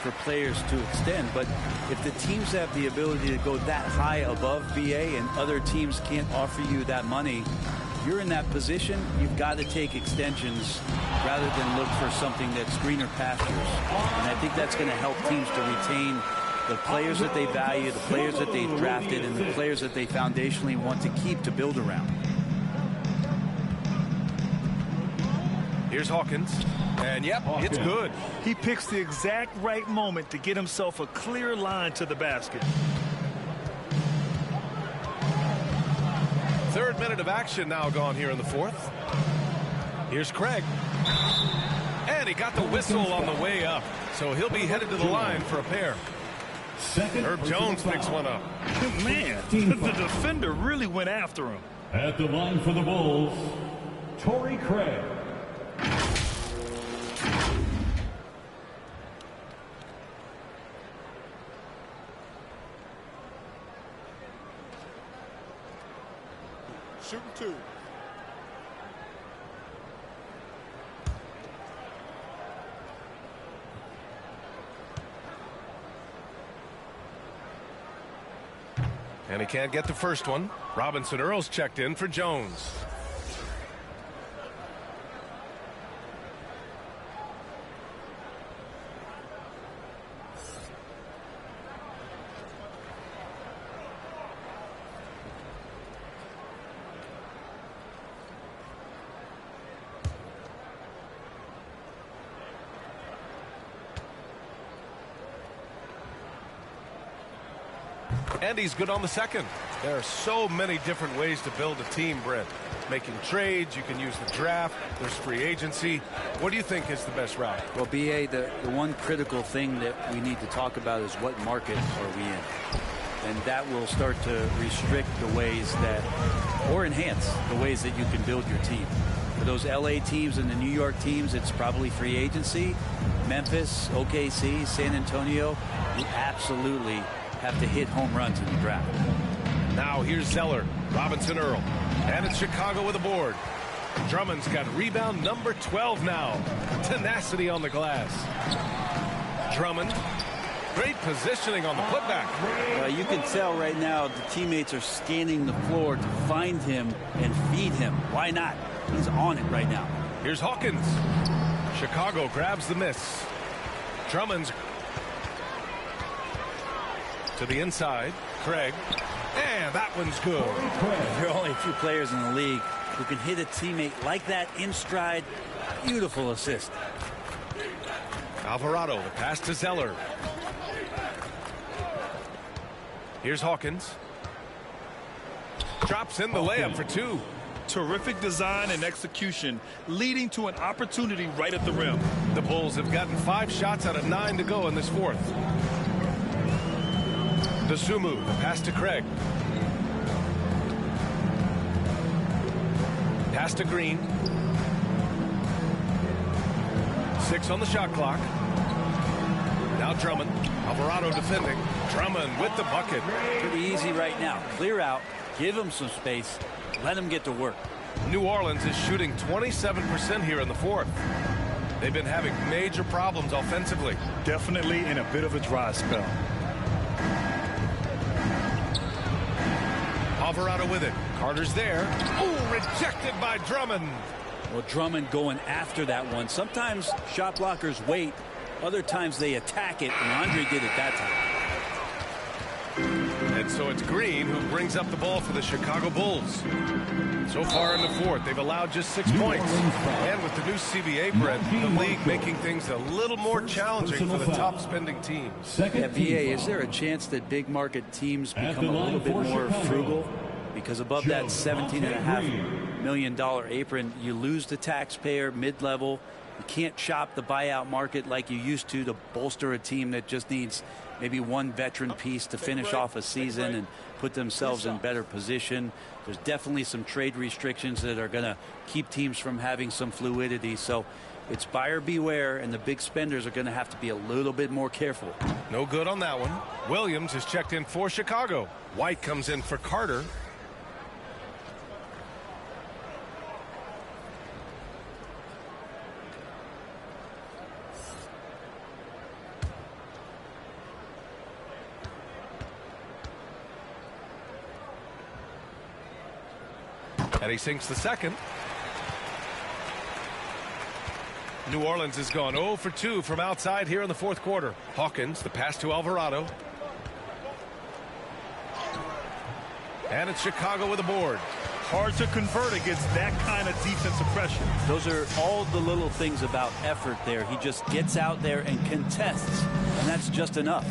for players to extend. But if the teams have the ability to go that high above BA and other teams can't offer you that money, you're in that position, you've got to take extensions rather than look for something that's greener pastures. And I think that's going to help teams to retain the players that they value, the players that they've drafted, and the players that they foundationally want to keep to build around. Here's Hawkins. And yep, it's good. He picks the exact right moment to get himself a clear line to the basket. Third minute of action now gone here in the fourth. Here's Craig. And he got the whistle on the way up. So he'll be headed to the line for a pair. Herb Jones picks one up. Man, the defender really went after him. At the line for the Bulls, Torrey Craig. Shooting 2. And he can't get the first one. Robinson Earls checked in for Jones. And he's good on the second. There are so many different ways to build a team, Brent. Making trades, you can use the draft, there's free agency. What do you think is the best route? Well, BA, the one critical thing that we need to talk about is what market are we in? And that will start to restrict the ways that, or enhance the ways that you can build your team. For those LA teams and the New York teams, it's probably free agency. Memphis, OKC, San Antonio, you absolutely have to hit home runs in the draft. Now here's Zeller, Robinson Earl, and it's Chicago with a board. Drummond's got rebound number 12 now. Tenacity on the glass. Drummond, great positioning on the putback. You can tell right now the teammates are scanning the floor to find him and feed him. Why not? He's on it right now. Here's Hawkins. Chicago grabs the miss. Drummond's to the inside. Craig. And that one's good. There are only a few players in the league who can hit a teammate like that in stride. Beautiful assist. Alvarado, the pass to Zeller. Here's Hawkins. Drops in the layup for two. Terrific design and execution, leading to an opportunity right at the rim. The Bulls have gotten 5 shots out of 9 to go in this fourth. Dosunmu, the pass to Craig. Pass to Green. 6 on the shot clock. Now Drummond. Alvarado defending. Drummond with the bucket. Pretty easy right now. Clear out. Give him some space. Let him get to work. New Orleans is shooting 27% here in the fourth. They've been having major problems offensively. Definitely in a bit of a dry spell. Alvarado with it. Carter's there. Ooh, rejected by Drummond. Well, Drummond going after that one. Sometimes shot blockers wait. Other times they attack it, and Andre did it that time. And so it's Green who brings up the ball for the Chicago Bulls. So far in the fourth, they've allowed just 6 points. And with the new CBA, Brent, the league making things a little more challenging for the top spending teams. Yeah, VA, is there a chance that big market teams become a little bit more frugal? Because above that $17.5 million apron, you lose the taxpayer mid-level. You can't shop the buyout market like you used to bolster a team that just needs maybe one veteran piece to finish off a season and put themselves in better position. There's definitely some trade restrictions that are going to keep teams from having some fluidity. So it's buyer beware, and the big spenders are going to have to be a little bit more careful. No good on that one. Williams is checked in for Chicago. White comes in for Carter. And he sinks the second. New Orleans has gone 0 for 2 from outside here in the fourth quarter. Hawkins, the pass to Alvarado. And it's Chicago with a board. Hard to convert against that kind of defensive pressure. Those are all the little things about effort there. He just gets out there and contests, and that's just enough.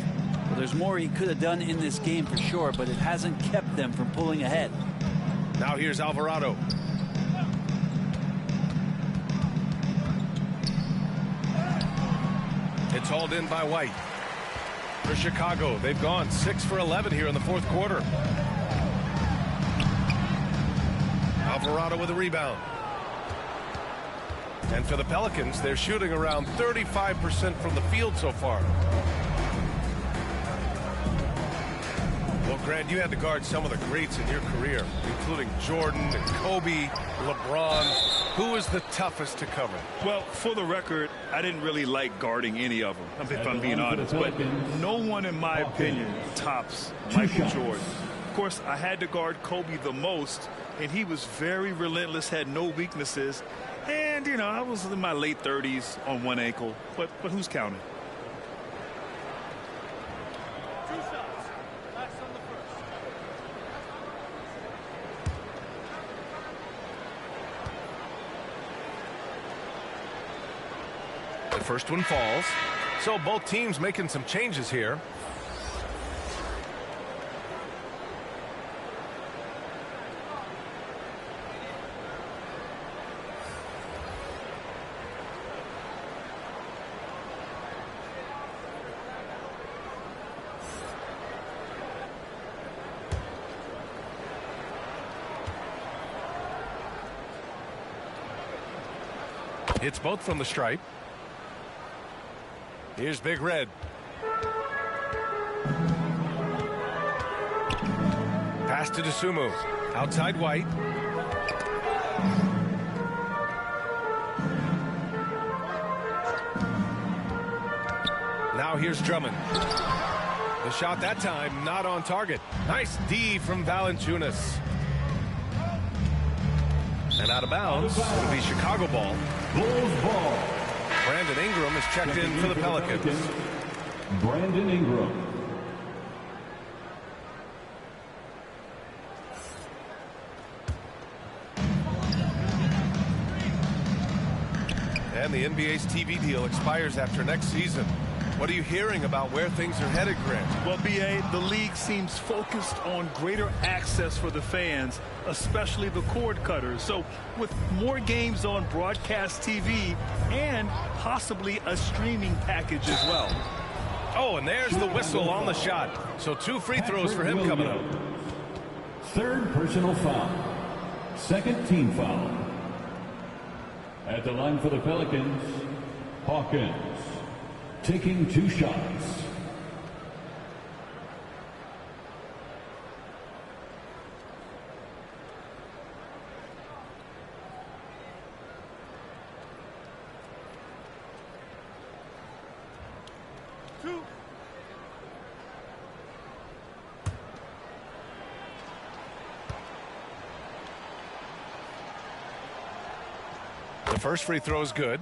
Well, there's more he could have done in this game for sure, but it hasn't kept them from pulling ahead. Now here's Alvarado. It's hauled in by White. For Chicago, they've gone 6 for 11 here in the fourth quarter. Alvarado with a rebound. And for the Pelicans, they're shooting around 35% from the field so far. Well, Grant, you had to guard some of the greats in your career, including Jordan and Kobe, LeBron. Who was the toughest to cover? Well, for the record, I didn't really like guarding any of them, if I'm being honest. But no one, in my opinion, tops Michael Jordan. Of course, I had to guard Kobe the most, and he was very relentless, had no weaknesses. And, you know, I was in my late 30s on one ankle, but who's counting? The first one falls. So both teams making some changes here. Hits both from the stripe. Here's Big Red. Pass to DeSumo. Outside White. Now here's Drummond. The shot that time not on target. Nice D from Valanciunas. And out of bounds. It'll be Chicago ball. Bulls ball. Brandon Ingram is checked in for the Pelicans. Brandon Ingram. And the NBA's TV deal expires after next season. What are you hearing about where things are headed, Grant? Well, B.A., the league seems focused on greater access for the fans, especially the cord cutters. So with more games on broadcast TV and possibly a streaming package as well. Oh, and there's the whistle on the shot. So 2 free throws for him coming up. Third personal foul. Second team foul. At the line for the Pelicans, Hawkins. Taking 2 shots. The first free throw is good.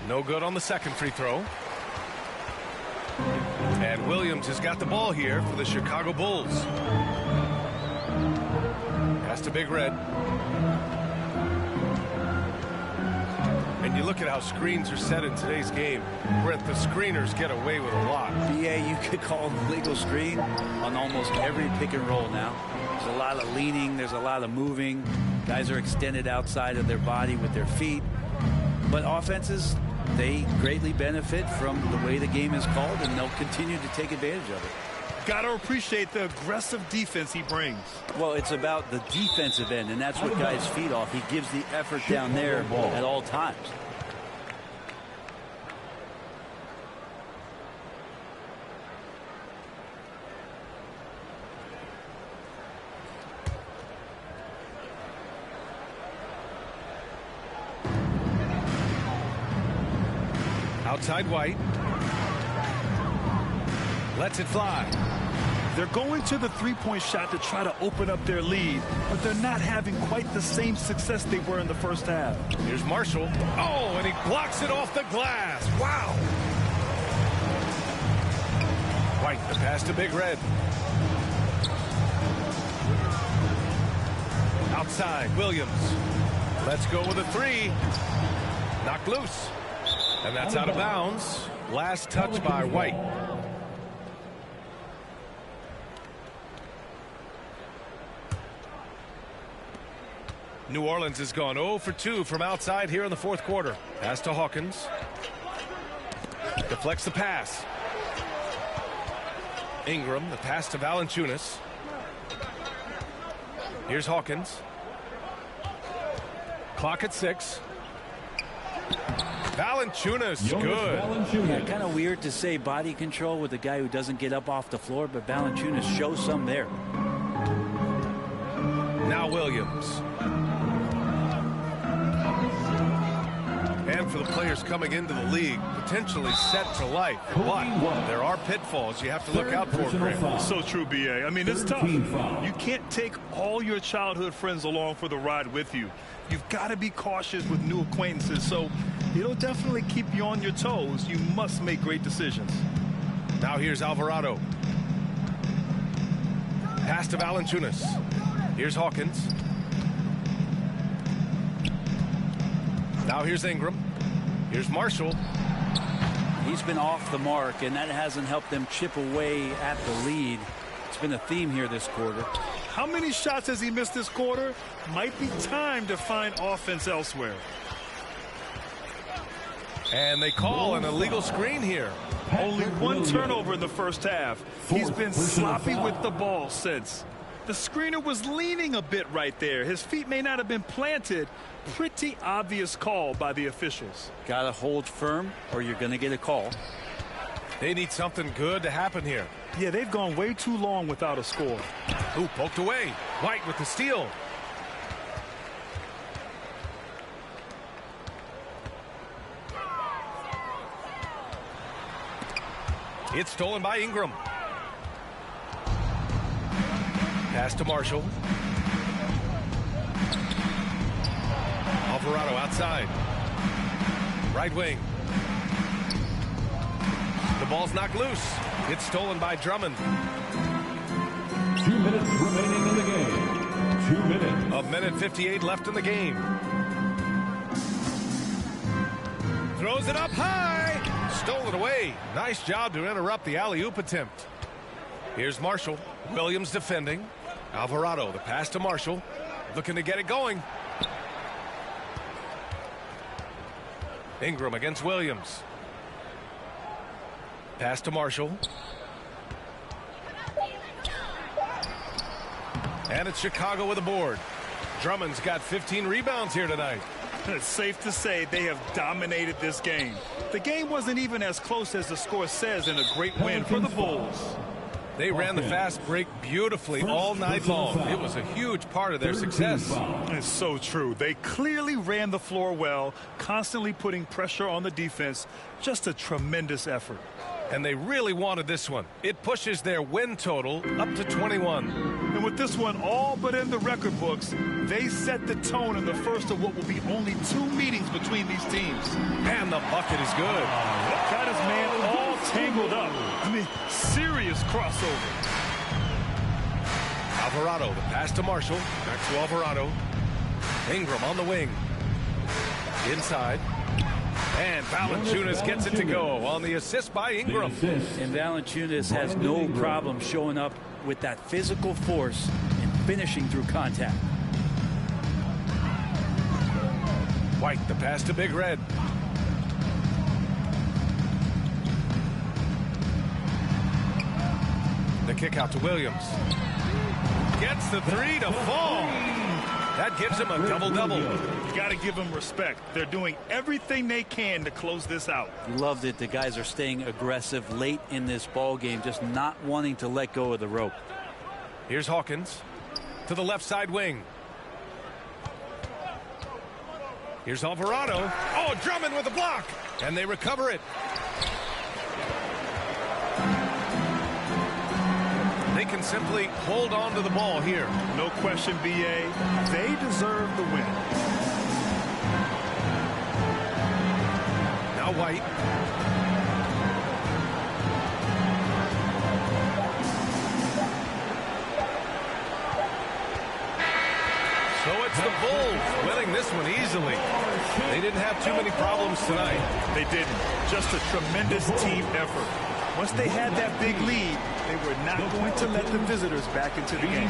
No good on the second free throw. And Williams has got the ball here for the Chicago Bulls. Pass to Big Red. And you look at how screens are set in today's game. Brent, the screeners get away with a lot. BA, you could call an illegal screen on almost every pick and roll now. There's a lot of leaning. There's a lot of moving. Guys are extended outside of their body with their feet. But offenses, they greatly benefit from the way the game is called, and they'll continue to take advantage of it. Got to appreciate the aggressive defense he brings. Well, it's about the defensive end, and that's what guys feed off. He gives the effort down there at all times. Outside White. Lets it fly. They're going to the three-point shot to try to open up their lead, but they're not having quite the same success they were in the first half. Here's Marshall. Oh, and he blocks it off the glass. Wow. White, the pass to Big Red. Outside, Williams. Let's go with a 3. Knocked loose. And that's out of bounds. Last touch by White. New Orleans has gone 0 for 2 from outside here in the fourth quarter. Pass to Hawkins. Deflects the pass. Ingram, the pass to Valanciunas. Here's Hawkins. Clock at 6. Valanciunas, good. Yeah, kind of weird to say body control with a guy who doesn't get up off the floor, but Valanciunas shows some there. Now Williams. And for the players coming into the league, potentially set for life. But there are pitfalls you have to look out for, Grant. So true, B.A. I mean, it's tough. You can't take all your childhood friends along for the ride with you. You've got to be cautious with new acquaintances. So it'll definitely keep you on your toes. You must make great decisions. Now here's Alvarado. Pass to Valanciunas. Here's Hawkins. Now here's Ingram. Here's Marshall. He's been off the mark, and that hasn't helped them chip away at the lead. It's been a theme here this quarter. How many shots has he missed this quarter? Might be time to find offense elsewhere. And they call an illegal screen here. Only one turnover in the first half. He's been sloppy with the ball since. The screener was leaning a bit right there. His feet may not have been planted. Pretty obvious call by the officials. Got to hold firm or you're going to get a call. They need something good to happen here. Yeah, they've gone way too long without a score. Ooh, poked away. White with the steal. It's stolen by Ingram. Pass to Marshall. Alvarado outside. Right wing. The ball's knocked loose. It's stolen by Drummond. 2 minutes remaining in the game. 2 minutes. A minute 58 left in the game. Throws it up high. Stolen away. Nice job to interrupt the alley-oop attempt. Here's Marshall. Williams defending. Alvarado, the pass to Marshall. Looking to get it going. Ingram against Williams. Pass to Marshall. And it's Chicago with a board. Drummond's got 15 rebounds here tonight. It's safe to say they have dominated this game. The game wasn't even as close as the score says, in a great win for the Bulls. They ran the fast break beautifully all night long. It was a huge part of their success. It's so true. They clearly ran the floor well, constantly putting pressure on the defense. Just a tremendous effort. And they really wanted this one. It pushes their win total up to 21. And with this one all but in the record books, they set the tone in the first of what will be only 2 meetings between these teams. And the bucket is good. Got his man all tangled up. I mean, serious crossover. Alvarado, the pass to Marshall. Back to Alvarado. Ingram on the wing. Inside. And Valanciunas gets it to go on the assist by Ingram. And Valanciunas has no problem showing up with that physical force and finishing through contact. White, the pass to Big Red. The kick out to Williams. Gets the 3 to fall. That gives him a double-double. You got to give them respect. They're doing everything they can to close this out. Loved it. The guys are staying aggressive late in this ball game, just not wanting to let go of the rope. Here's Hawkins to the left side wing. Here's Alvarado. Oh, Drummond with a block. And they recover it. They can simply hold on to the ball here. No question, B.A. They deserve the win. Now White. So it's the Bulls winning this one easily. They didn't have too many problems tonight. They didn't. Just a tremendous team effort. Once they had that big lead, they were not going to let the visitors back into the game.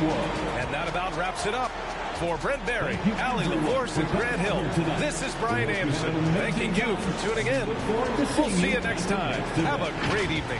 And that about wraps it up. For Brent Barry, Allie LaForce, and Grant Hill, this is Brian Anderson thanking you for tuning in. We'll see you next time. Have a great evening.